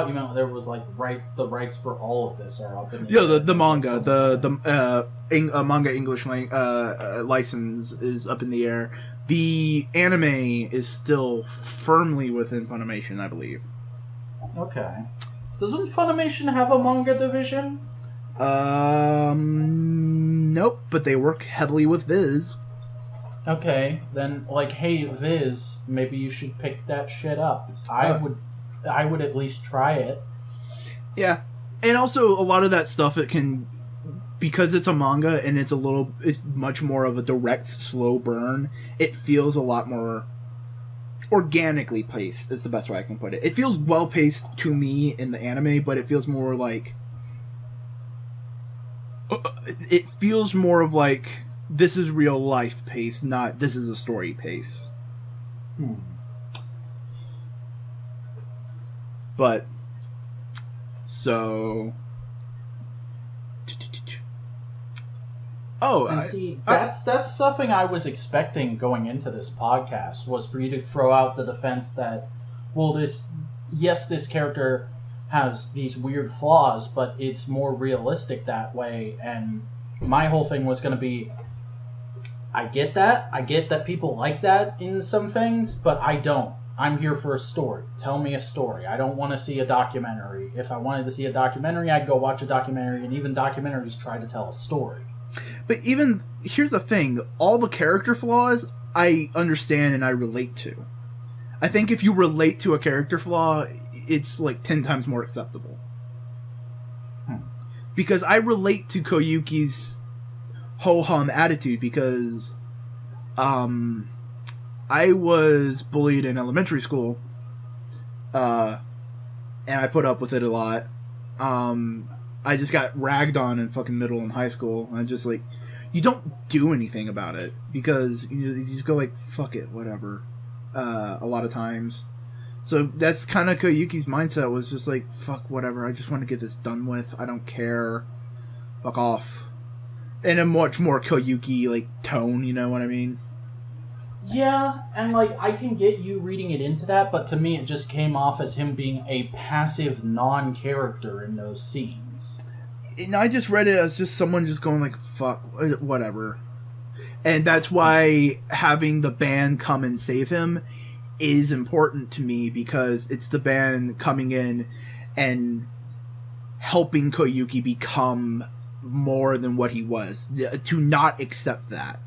Speaker 1: the rights for all of this are up in the
Speaker 3: Yeah, the manga, the manga English license is up in the air. The anime is still firmly within Funimation, I believe.
Speaker 1: Okay. Doesn't Funimation have a manga division?
Speaker 3: Nope, but they work heavily with Viz.
Speaker 1: Okay, then hey Viz, maybe you should pick that shit up. I would at least try it.
Speaker 3: Yeah, and also a lot of that stuff because it's a manga and it's much more of a direct, slow burn. It feels a lot more organically paced. Is the best way I can put it. It feels well paced to me in the anime, but it feels more like this is real life pace, not this is a story pace. But so
Speaker 1: that's something I was expecting going into this podcast, was for you to throw out the defense that, well, this character has these weird flaws, but it's more realistic that way. And my whole thing was going to be, I get that people like that in some things, but I don't. I'm here for a story. Tell me a story. I don't want to see a documentary. If I wanted to see a documentary, I'd go watch a documentary, and even documentaries try to tell a story.
Speaker 3: But even, here's the thing, all the character flaws, I understand and I relate to. I think if you relate to a character flaw, it's 10 times more acceptable. Because I relate to Koyuki's ho-hum attitude, because I was bullied in elementary school, and I put up with it a lot. I just got ragged on in fucking middle and high school. And I just you don't do anything about it, because you just go fuck it, whatever. A lot of times. So that's kind of Koyuki's mindset, was just fuck whatever, I just want to get this done with, I don't care, fuck off. In a much more Koyuki tone, you know what I mean?
Speaker 1: Yeah, and I can get you reading it into that, but to me it just came off as him being a passive non-character in those scenes.
Speaker 3: And I just read it as just someone just going fuck whatever. And that's why having the band come and save him is important to me, because it's the band coming in and helping Koyuki become more than what he was. To not accept that.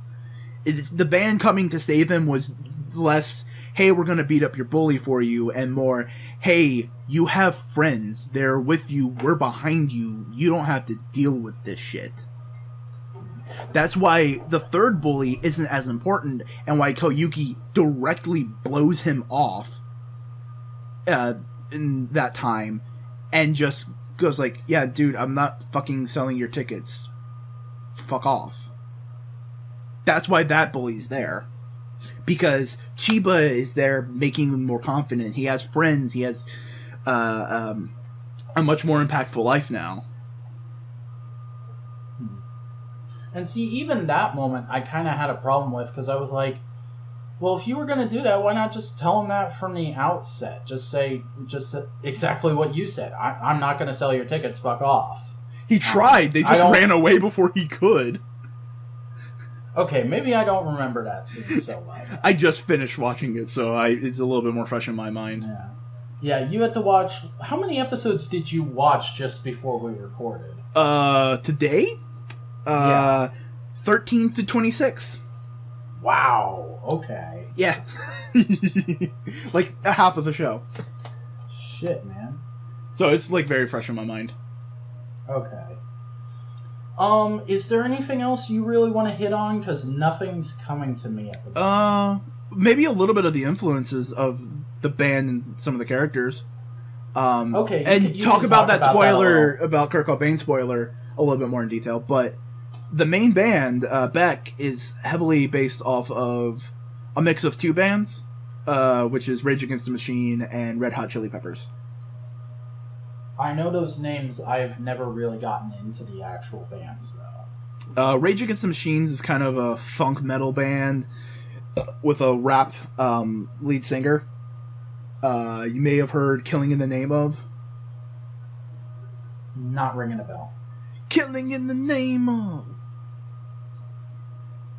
Speaker 3: The band coming to save him was less, hey, we're going to beat up your bully for you, and more, hey, you have friends. They're with you. We're behind you. You don't have to deal with this shit. That's why the third bully isn't as important, and why Koyuki directly blows him off in that time, and just goes yeah, dude, I'm not fucking selling your tickets. Fuck off. That's why that bully's there. Because Chiba is there making him more confident. He has friends. He has a much more impactful life now.
Speaker 1: And see, even that moment I kind of had a problem with, because I was well, if you were going to do that, why not just tell him that from the outset? Just say exactly what you said. I'm not going to sell your tickets, fuck off.
Speaker 3: He tried. They just ran away before he could.
Speaker 1: Okay, maybe I don't remember that scene so well.
Speaker 3: I just finished watching it, so it's a little bit more fresh in my mind.
Speaker 1: Yeah, you had to watch... How many episodes did you watch just before we recorded?
Speaker 3: Today? 13 to 26.
Speaker 1: Wow, okay.
Speaker 3: Yeah. A half of the show.
Speaker 1: Shit, man.
Speaker 3: So it's very fresh in my mind.
Speaker 1: Okay. Is there anything else you really want to hit on? Because nothing's coming to me at the moment.
Speaker 3: Maybe a little bit of the influences of the band and some of the characters.
Speaker 1: Okay.
Speaker 3: And talk about that spoiler, about Kurt Cobain spoiler, a little bit more in detail. But the main band, Beck, is heavily based off of a mix of two bands, which is Rage Against the Machine and Red Hot Chili Peppers.
Speaker 1: I know those names. I've never really gotten into the actual bands, though.
Speaker 3: Rage Against the Machines is kind of a funk metal band. with a rap lead singer. You may have heard "Killing in the Name of."
Speaker 1: Not ringing a bell.
Speaker 3: Killing in the name of.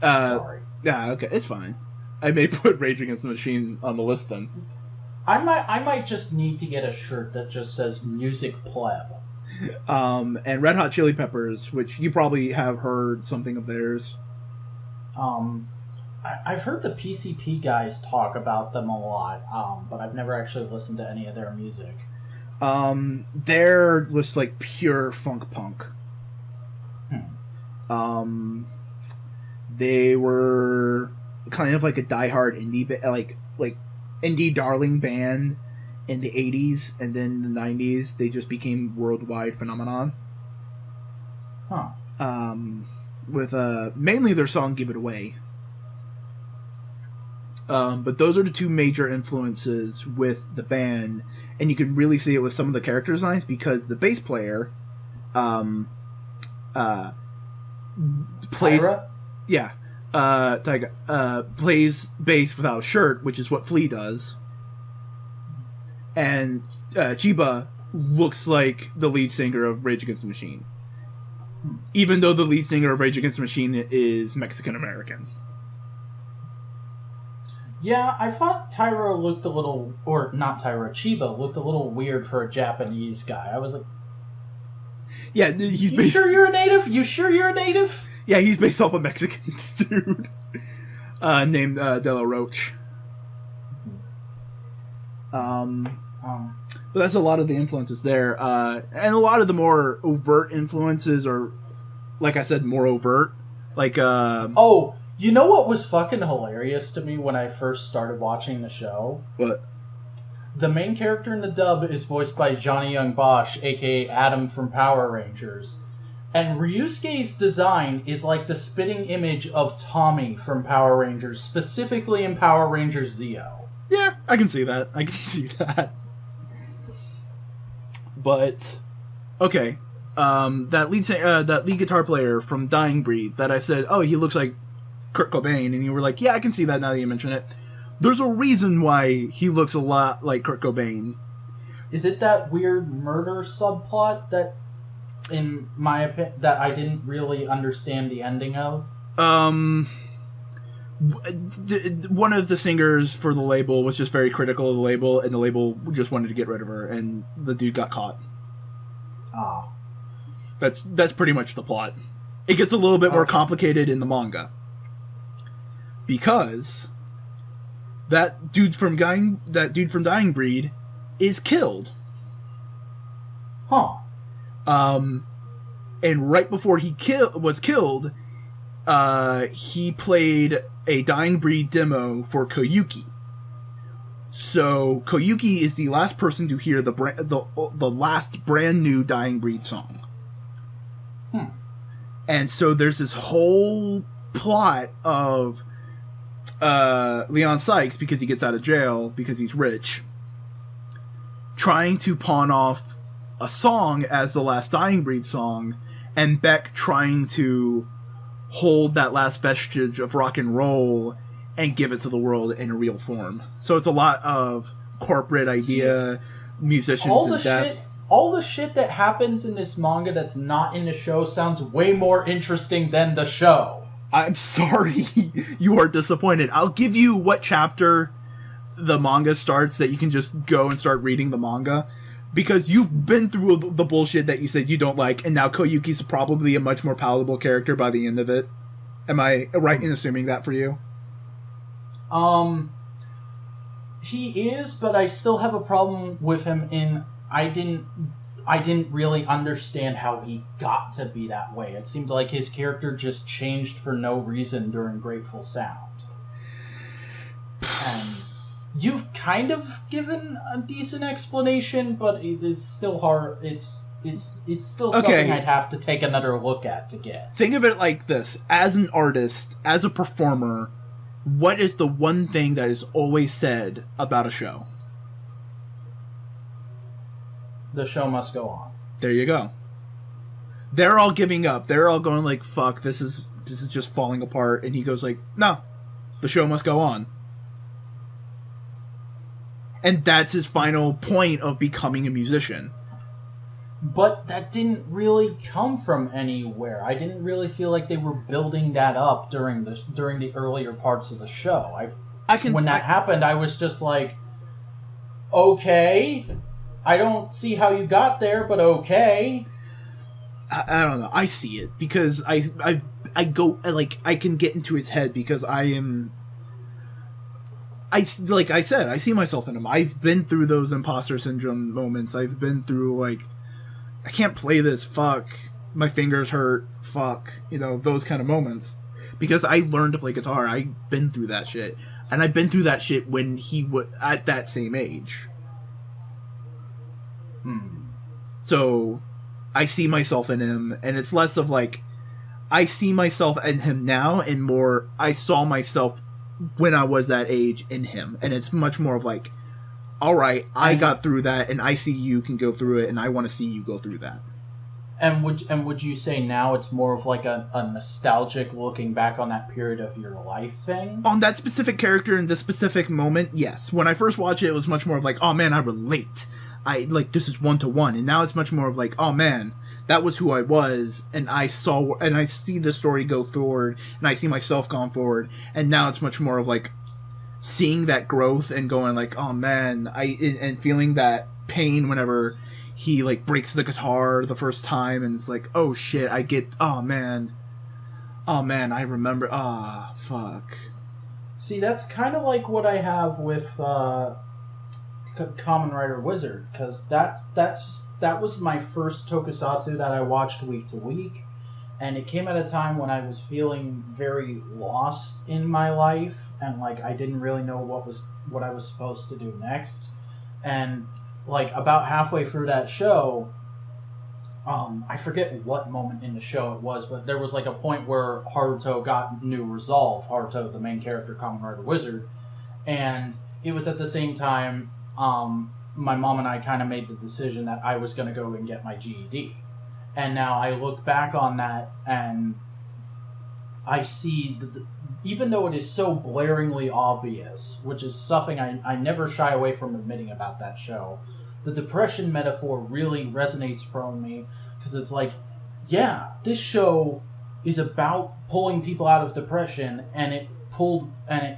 Speaker 1: Sorry.
Speaker 3: Yeah, okay, it's fine. I may put Rage Against the Machine on the list then.
Speaker 1: I might just need to get a shirt that just says "Music Pleb."
Speaker 3: And Red Hot Chili Peppers, which you probably have heard something of theirs.
Speaker 1: I've heard the PCP guys talk about them a lot, but I've never actually listened to any of their music.
Speaker 3: They're just like pure funk punk. They were kind of like a diehard indie, like indie darling band in the 80s, and then the 90s they just became worldwide phenomenon. With mainly their song "Give It Away." But those are the two major influences with the band, and you can really see it with some of the character designs because the bass player plays
Speaker 1: Tyra?
Speaker 3: Yeah. Taiga plays bass without a shirt, which is what Flea does. And Chiba looks like the lead singer of Rage Against the Machine. Even though the lead singer of Rage Against the Machine is Mexican-American.
Speaker 1: Yeah, I thought Tyra looked a little... Or, not Tyra, Chiba looked a little weird for a Japanese guy. I was like...
Speaker 3: Yeah, he's
Speaker 1: You sure you're a native? You sure you're a native?
Speaker 3: Yeah, he's based off a Mexican dude named De La Roche. But that's a lot of the influences there. And a lot of the more overt influences are, like I said, more overt. Like,
Speaker 1: Oh, you know what was fucking hilarious to me when I first started watching the show?
Speaker 3: What?
Speaker 1: The main character in the dub is voiced by Johnny Young Bosch, aka Adam from Power Rangers. And Ryusuke's design is like the spitting image of Tommy from Power Rangers, specifically in Power Rangers Zeo.
Speaker 3: Yeah, I can see that. I can see that. But, okay. That lead guitar player from Dying Breed that I said, oh, he looks like Kurt Cobain, and you were like, yeah, I can see that now that you mention it. There's a reason why he looks a lot like Kurt Cobain.
Speaker 1: Is it that weird murder subplot that, in my opinion, that I didn't really understand the ending of?
Speaker 3: One of the singers for the label was just very critical of the label, and the label just wanted to get rid of her, and the dude got caught.
Speaker 1: Ah.
Speaker 3: That's pretty much the plot. It gets a little bit more complicated in the manga. Because that dude from Dying Breed is killed.
Speaker 1: Huh.
Speaker 3: And right before he was killed, he played a Dying Breed demo for Koyuki. So Koyuki is the last person to hear the last brand new Dying Breed song. And so there's this whole plot of Leon Sykes, because he gets out of jail because he's rich, trying to pawn off a song as the last Dying Breed song, and Beck trying to hold that last vestige of rock and roll and give it to the world in a real form. So it's a lot of corporate idea, musicians and death.
Speaker 1: All the shit that happens in this manga that's not in the show sounds way more interesting than the show.
Speaker 3: I'm sorry you are disappointed. I'll give you what chapter the manga starts that you can just go and start reading the manga. Because you've been through the bullshit that you said you don't like, and now Koyuki's probably a much more palatable character by the end of it. Am I right in assuming that for you?
Speaker 1: He is, but I still have a problem with him in I didn't really understand how he got to be that way. It seemed like his character just changed for no reason during Grateful Sound. And you've kind of given a decent explanation, but it's still hard. It's still something I'd have to take another look at to get.
Speaker 3: Think of it like this. As an artist, as a performer, what is the one thing that is always said about a show?
Speaker 1: The show must go on.
Speaker 3: There you go. They're all giving up. They're all going like, fuck, this is just falling apart. And he goes like, no, The show must go on. And that's his final point of becoming a musician.
Speaker 1: But that didn't really come from anywhere. I didn't really feel like they were building that up during the earlier parts of the show. When that happened, I was just like, okay, I don't see how you got there, but okay.
Speaker 3: I don't know. I see it because I go like I can get into his head because like I said, I see myself in him. I've been through those imposter syndrome moments. I've been through like, I can't play this. Fuck, my fingers hurt. Fuck, those kind of moments. Because I learned to play guitar. I've been through that shit, and I've been through that shit when he was at that same age. So, I see myself in him, and it's less of like, I see myself in him now, and more, I saw myself when I was that age in him. And it's much more of like, alright, I got through that, and I see you can go through it, and I want to see you go through that.
Speaker 1: And would you say now it's more of like a nostalgic looking back on that period of your life thing?
Speaker 3: On that specific character in this specific moment, yes. When I first watched it, it was much more of like, oh man, I relate. This is 1-to-1. And now it's much more of like, oh man, that was who I was, and I see the story go forward, and I see myself going forward, and now it's much more of like seeing that growth and going like, oh man, and feeling that pain whenever he like breaks the guitar the first time, and it's like, oh shit, oh man, I remember, fuck.
Speaker 1: See, that's kind of like what I have with Kamen Rider Wizard, because that was my first tokusatsu that I watched week to week, and it came at a time when I was feeling very lost in my life, and like I didn't really know what I was supposed to do next. And like about halfway through that show, I forget what moment in the show it was, but there was like a point where Haruto got new resolve. Haruto, the main character, Kamen Rider Wizard, and it was at the same time my mom and I kind of made the decision that I was going to go and get my GED. And now I look back on that and I see, even though it is so blaringly obvious, which is something I never shy away from admitting about that show, the depression metaphor really resonates from me, because it's like, yeah, this show is about pulling people out of depression, and it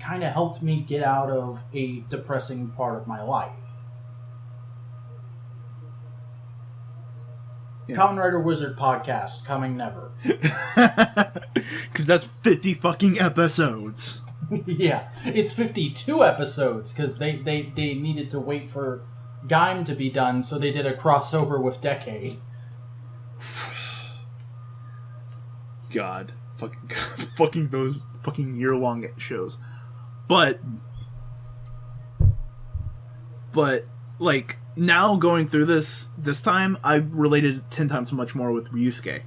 Speaker 1: kind of helped me get out of a depressing part of my life. Yeah. Kamen Rider Wizard podcast, coming never.
Speaker 3: Because that's 50 fucking episodes.
Speaker 1: Yeah, it's 52 episodes, because they needed to wait for Gaim to be done, so they did a crossover with Decade.
Speaker 3: God. Fucking those fucking year-long shows. But, like, now going through this time, I've related 10 times much more with Ryusuke.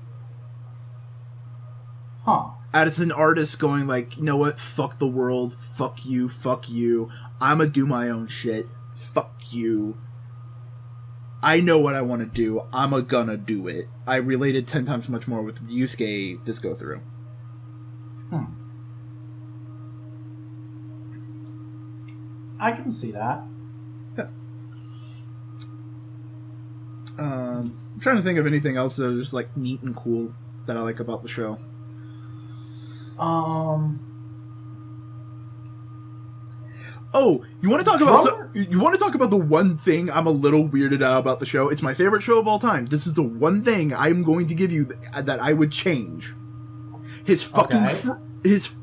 Speaker 1: Huh.
Speaker 3: As an artist going like, you know what, fuck the world, fuck you, I'ma do my own shit, fuck you. I know what I want to do, I'ma gonna do it. I related 10 times much more with Ryusuke this go through.
Speaker 1: I can see that.
Speaker 3: Yeah. I'm trying to think of anything else that is just like neat and cool that I like about the show. Oh, you want to talk about the one thing I'm a little weirded out about the show? It's my favorite show of all time. This is the one thing I'm going to give you that I would change. His fucking his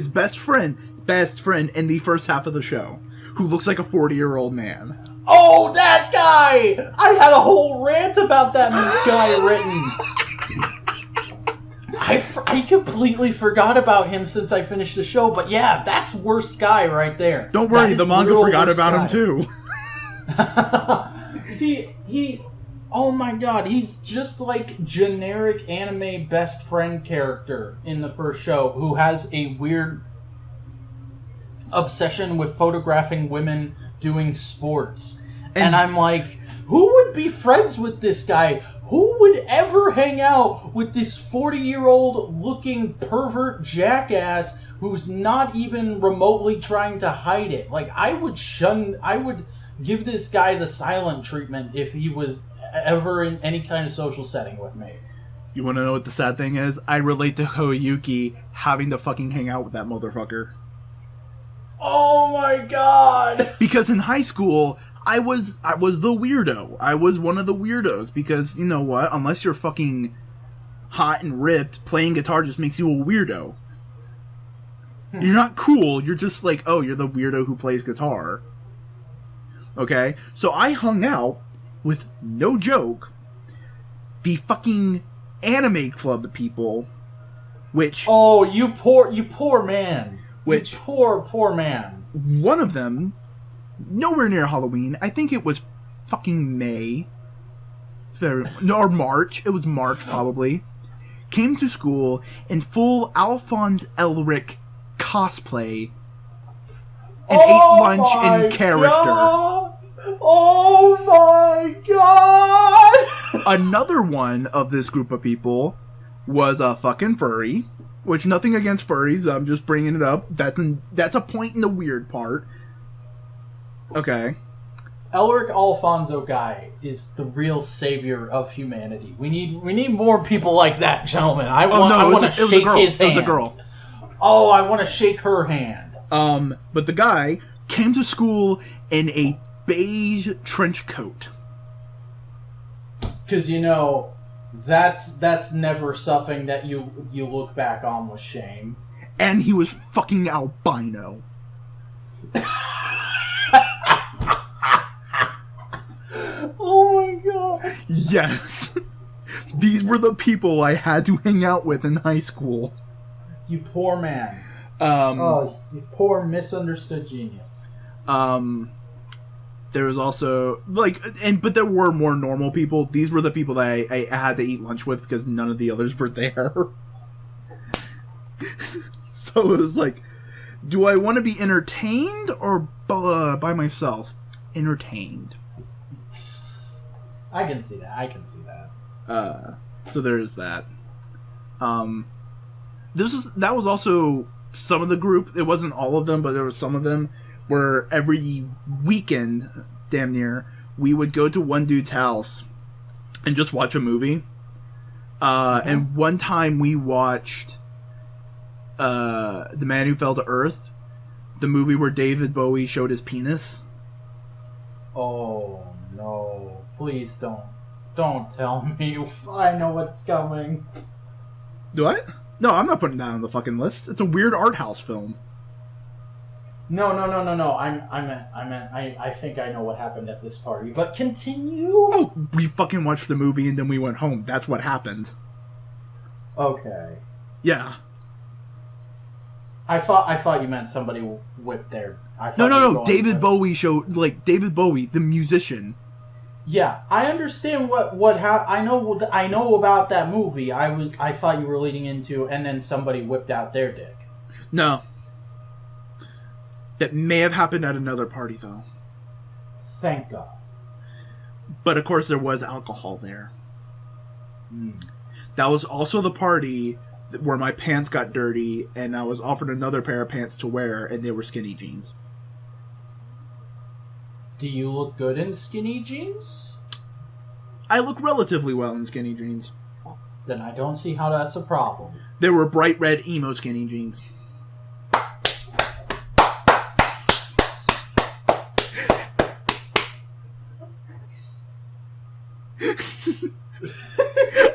Speaker 3: best friend in the first half of the show, who looks like a 40-year-old man.
Speaker 1: Oh, that guy! I had a whole rant about that guy written. I completely forgot about him since I finished the show, but yeah, that's worst guy right there.
Speaker 3: Don't worry, the manga forgot about him too.
Speaker 1: he oh my god, he's just like generic anime best friend character in the first show who has a weird obsession with photographing women doing sports. And I'm like, who would be friends with this guy? who would ever hang out with this 40-year-old looking pervert jackass who's not even remotely trying to hide it? Like, I would give this guy the silent treatment if he was ever in any kind of social setting with me.
Speaker 3: You want to know what the sad thing is? I relate to Hoyuki having to fucking hang out with that motherfucker.
Speaker 1: Oh my god!
Speaker 3: Because in high school, I was the weirdo. I was one of the weirdos because, you know what? Unless you're fucking hot and ripped, playing guitar just makes you a weirdo. You're not cool. You're just like, oh, you're the weirdo who plays guitar. Okay? So I hung out with, no joke, the fucking anime club people, which...
Speaker 1: Oh, you poor man.
Speaker 3: Which...
Speaker 1: You poor man.
Speaker 3: One of them, nowhere near Halloween, I think it was fucking May, or March, it was March probably, came to school in full Alphonse Elric cosplay and ate lunch in character.
Speaker 1: God. Oh my god!
Speaker 3: Another one of this group of people was a fucking furry, which nothing against furries, I'm just bringing it up. That's a point in the weird part. Okay.
Speaker 1: Elric Alfonso guy is the real savior of humanity. We need more people like that, gentlemen. I want to shake his hand.
Speaker 3: It was a girl.
Speaker 1: Oh, I want to shake her hand.
Speaker 3: But the guy came to school in a beige trench coat.
Speaker 1: Because, that's never something that you look back on with shame.
Speaker 3: And he was fucking albino.
Speaker 1: Oh my god.
Speaker 3: Yes. These were the people I had to hang out with in high school.
Speaker 1: You poor man. You poor misunderstood genius.
Speaker 3: There was also, but there were more normal people. These were the people that I had to eat lunch with because none of the others were there. So it was like, do I want to be entertained or by myself? Entertained.
Speaker 1: I can see that.
Speaker 3: So there's that. That was also some of the group. It wasn't all of them, but there was some of them where every weekend, damn near, we would go to one dude's house and just watch a movie. And one time we watched The Man Who Fell to Earth, the movie where David Bowie showed his penis.
Speaker 1: Oh no! Please don't tell me. I know what's coming.
Speaker 3: Do I? No, I'm not putting that on the fucking list. It's a weird art house film.
Speaker 1: No. I think I know what happened at this party, but continue.
Speaker 3: Oh, we fucking watched the movie and then we went home. That's what happened.
Speaker 1: Okay.
Speaker 3: Yeah.
Speaker 1: I thought you meant somebody whipped their.
Speaker 3: No. David Bowie showed, David Bowie, the musician.
Speaker 1: Yeah, I understand I know about that movie. I thought you were leading into, and then somebody whipped out their dick.
Speaker 3: No. That may have happened at another party, though.
Speaker 1: Thank God.
Speaker 3: But of course, there was alcohol there.
Speaker 1: Mm.
Speaker 3: That was also the party where my pants got dirty, and I was offered another pair of pants to wear, and they were skinny jeans.
Speaker 1: Do you look good in skinny jeans?
Speaker 3: I look relatively well in skinny jeans.
Speaker 1: Then I don't see how that's a problem.
Speaker 3: They were bright red emo skinny jeans.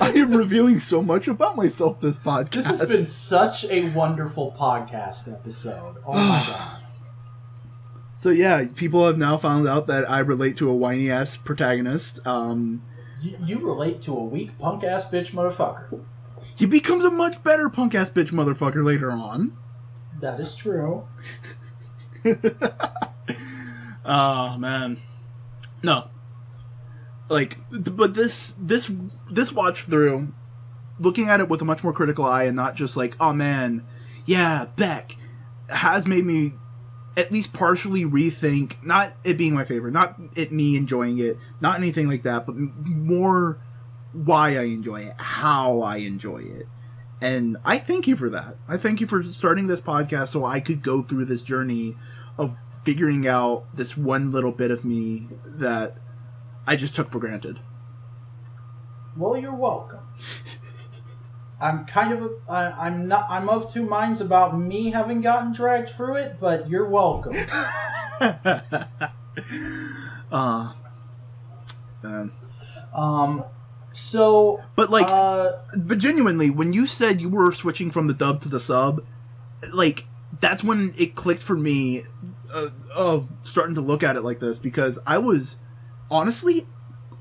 Speaker 3: I am revealing so much about myself this podcast.
Speaker 1: This has been such a wonderful podcast episode. Oh my god.
Speaker 3: So yeah, people have now found out that I relate to a whiny ass protagonist.
Speaker 1: You relate to a weak punk ass bitch motherfucker.
Speaker 3: He becomes a much better punk ass bitch motherfucker later on.
Speaker 1: That is true.
Speaker 3: Oh man, no. But this watch through, looking at it with a much more critical eye and not just like, oh man, yeah, Beck, has made me at least partially rethink, not it being my favorite, not it me enjoying it, not anything like that, but more why I enjoy it, how I enjoy it. And I thank you for that. I thank you for starting this podcast so I could go through this journey of figuring out this one little bit of me that I just took for granted.
Speaker 1: Well, you're welcome. I'm I'm of two minds about me having gotten dragged through it, but you're welcome. So,
Speaker 3: but like, but genuinely, when you said you were switching from the dub to the sub, like, that's when it clicked for me of starting to look at it like this, because I was honestly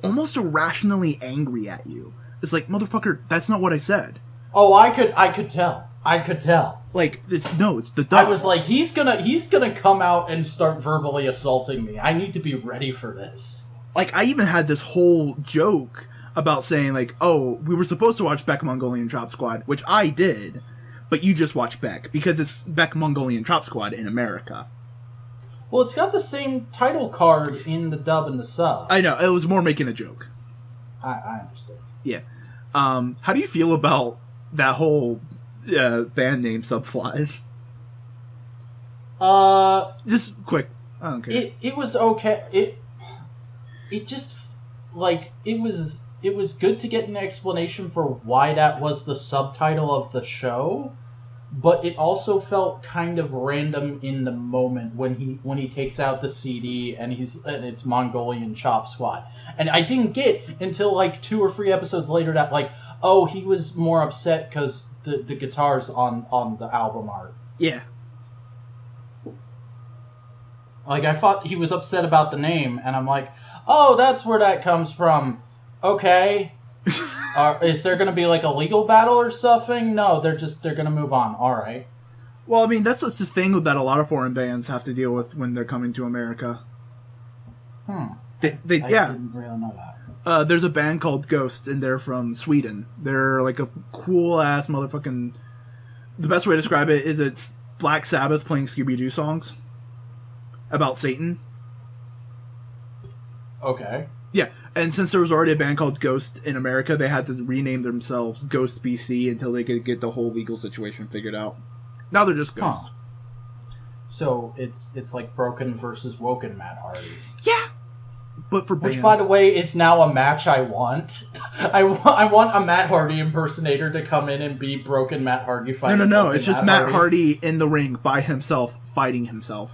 Speaker 3: almost irrationally angry at you. It's like, motherfucker, that's not what I said.
Speaker 1: Oh, I could tell.
Speaker 3: Like, it's the dub.
Speaker 1: I was like, he's gonna come out and start verbally assaulting me. I need to be ready for this.
Speaker 3: Like, I even had this whole joke about saying, like, oh, we were supposed to watch Beck Mongolian Chop Squad, which I did, but you just watched Beck, because it's Beck Mongolian Chop Squad in America.
Speaker 1: Well, it's got the same title card in the dub and the sub.
Speaker 3: I know, it was more making a joke.
Speaker 1: I understand.
Speaker 3: Yeah. How do you feel about that whole band name subplot? Just quick. I don't care.
Speaker 1: It was okay. It just, like, it was good to get an explanation for why that was the subtitle of the show, but it also felt kind of random in the moment when he takes out the CD and it's Mongolian Chop Squad. And I didn't get until like 2 or 3 episodes later that, like, oh, he was more upset because the guitars on the album art.
Speaker 3: Yeah.
Speaker 1: Like, I thought he was upset about the name, and I'm like, oh, that's where that comes from. Okay. Is there going to be, like, a legal battle or something? No, they're going to move on. All right.
Speaker 3: Well, I mean, that's the thing that a lot of foreign bands have to deal with when they're coming to America. I
Speaker 1: didn't really know that.
Speaker 3: There's a band called Ghost, and they're from Sweden. They're, like, a cool-ass motherfucking... The best way to describe it is it's Black Sabbath playing Scooby-Doo songs about Satan.
Speaker 1: Okay.
Speaker 3: Yeah, and since there was already a band called Ghost in America, they had to rename themselves Ghost BC until they could get the whole legal situation figured out. Now they're just Ghost.
Speaker 1: Huh. So it's like Broken versus Woken Matt Hardy.
Speaker 3: Yeah, but for bands.
Speaker 1: Which, by the way, is now a match I want. I want a Matt Hardy impersonator to come in and be Broken Matt Hardy fighting.
Speaker 3: No. It's just Matt Hardy in the ring by himself, fighting himself.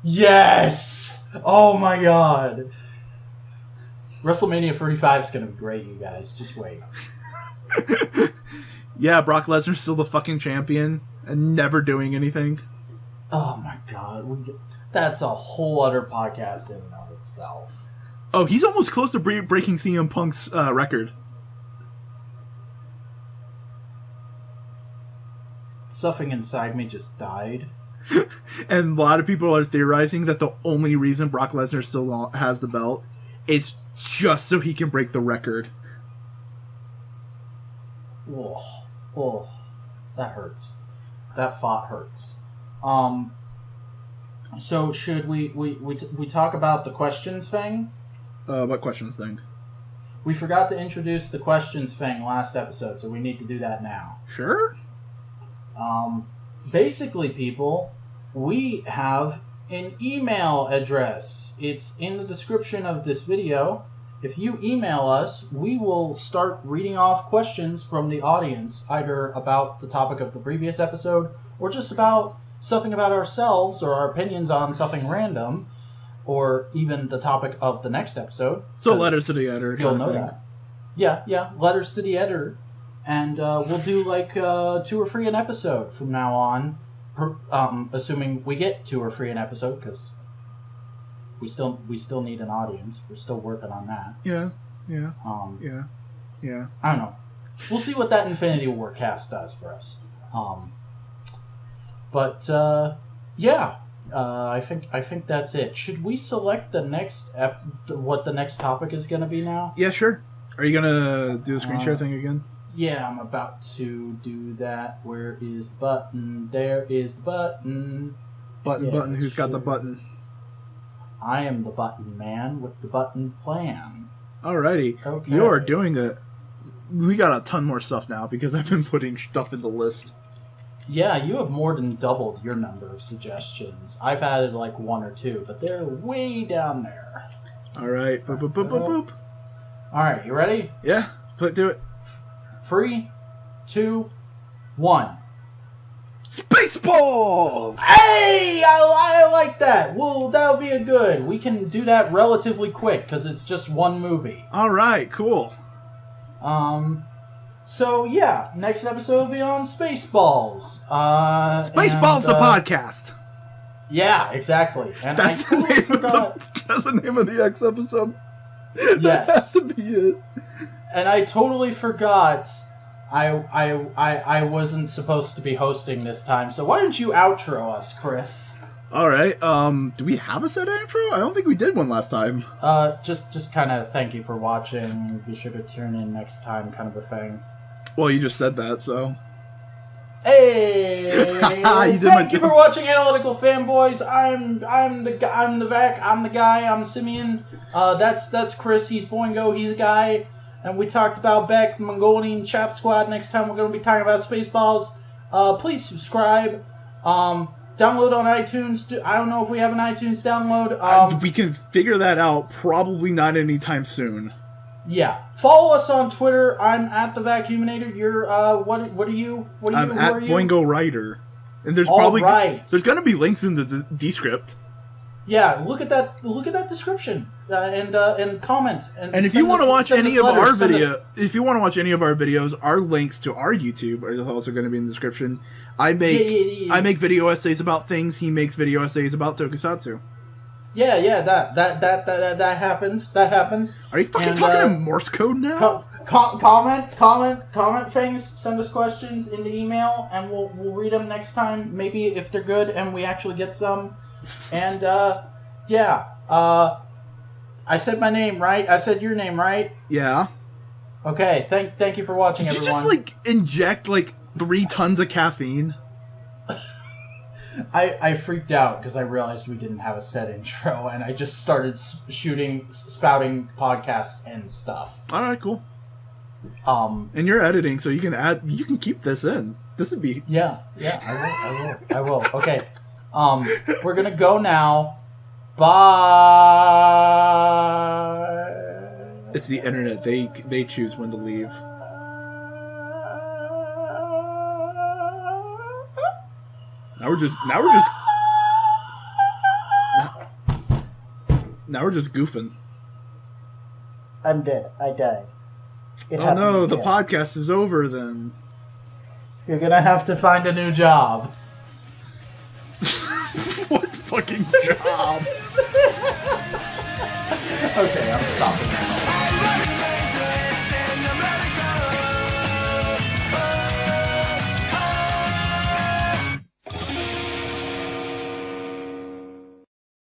Speaker 1: Yes! Oh my god. WrestleMania 35 is going to be great, you guys. Just wait.
Speaker 3: Yeah, Brock Lesnar's still the fucking champion and never doing anything.
Speaker 1: Oh my god. That's a whole other podcast in and of itself.
Speaker 3: Oh, he's almost close to breaking CM Punk's record.
Speaker 1: Something inside me just died.
Speaker 3: And a lot of people are theorizing that the only reason Brock Lesnar still has the belt is just so he can break the record.
Speaker 1: Oh, that hurts. That thought hurts. So should we talk about the questions thing?
Speaker 3: What questions thing?
Speaker 1: We forgot to introduce the questions thing last episode, so we need to do that now.
Speaker 3: Sure.
Speaker 1: Basically, people, we have an email address. It's in the description of this video. If you email us, we will start reading off questions from the audience, either about the topic of the previous episode, or just about something about ourselves, or our opinions on something random, or even the topic of the next episode.
Speaker 3: So letters to the editor.
Speaker 1: You'll know that. Yeah, letters to the editor. And we'll do like 2 or 3 an episode from now on, assuming we get 2 or 3 an episode, because we still need an audience. We're still working on that.
Speaker 3: Yeah.
Speaker 1: I don't know. We'll see what that Infinity War cast does for us. I think that's it. Should we select the next what the next topic is going to be now?
Speaker 3: Yeah, sure. Are you gonna do the screen share thing again?
Speaker 1: Yeah, I'm about to do that. Where is the button? There is the button.
Speaker 3: Button. Who's got the button?
Speaker 1: I am the button man with the button plan.
Speaker 3: Alrighty.
Speaker 1: Okay.
Speaker 3: You are doing we got a ton more stuff now because I've been putting stuff in the list.
Speaker 1: Yeah, you have more than doubled your number of suggestions. I've added like 1 or 2, but they're way down there.
Speaker 3: All right, boop, boop, boop, boop, boop.
Speaker 1: All right, you ready?
Speaker 3: Yeah, do it.
Speaker 1: 3, 2, 1.
Speaker 3: Spaceballs!
Speaker 1: Hey, I like that. Well, that'll be a good. We can do that relatively quick because it's just one movie.
Speaker 3: All right, cool.
Speaker 1: So yeah, next episode will be on Spaceballs.
Speaker 3: Spaceballs, the podcast.
Speaker 1: Yeah, exactly. And
Speaker 3: That's
Speaker 1: I totally forgot.
Speaker 3: That's the name of the next episode.
Speaker 1: Yes.
Speaker 3: That has to be it.
Speaker 1: And I totally forgot. I wasn't supposed to be hosting this time, so why don't you outro us, Chris?
Speaker 3: All right. Do we have a set intro? I don't think we did one last time.
Speaker 1: Just kind of thank you for watching. Be sure to tune in next time, kind of a thing.
Speaker 3: Well, you just said that, so.
Speaker 1: Hey! Thank you
Speaker 3: job.
Speaker 1: for watching Analytical Fanboys. I'm the Beck. I'm the guy. I'm Simeon. That's Chris. He's Boingo. He's a guy. And we talked about Beck, Mongolian Chop Squad. Next time we're going to be talking about Spaceballs. Please subscribe. Download on iTunes. I don't know if we have an iTunes download.
Speaker 3: We can figure that out. Probably not anytime soon.
Speaker 1: Yeah. Follow us on Twitter. I'm at the Vacuuminator. You're what are you?
Speaker 3: I'm
Speaker 1: Who
Speaker 3: at
Speaker 1: are you?
Speaker 3: Boingo Writer. And there's
Speaker 1: All
Speaker 3: probably
Speaker 1: right.
Speaker 3: there's going to be links in the descript.
Speaker 1: Yeah, look at that description and comment.
Speaker 3: And if you want to watch any of our videos, our links to our YouTube are also going to be in the description. I make video essays about things. He makes video essays about tokusatsu.
Speaker 1: Yeah, that happens. That happens.
Speaker 3: Are you fucking talking in Morse code now?
Speaker 1: Comment things. Send us questions in the email, and we'll read them next time. Maybe if they're good and we actually get some. And I said my name right. I said your name right.
Speaker 3: Yeah.
Speaker 1: Okay. Thank you for watching,
Speaker 3: Did you
Speaker 1: everyone.
Speaker 3: just inject 3 tons of caffeine?
Speaker 1: I freaked out because I realized we didn't have a set intro, and I just started spouting podcast and stuff.
Speaker 3: All right, cool. And you're editing, so you can keep this in. This would be
Speaker 1: Yeah, I will. Okay. We're gonna go now. Bye.
Speaker 3: It's the internet. They choose when to leave. Now we're just goofing.
Speaker 1: I'm dead. I died.
Speaker 3: Oh no, the podcast is over then.
Speaker 1: You're gonna have to find a new job.
Speaker 3: What fucking job?
Speaker 1: Okay, I'm stopping now.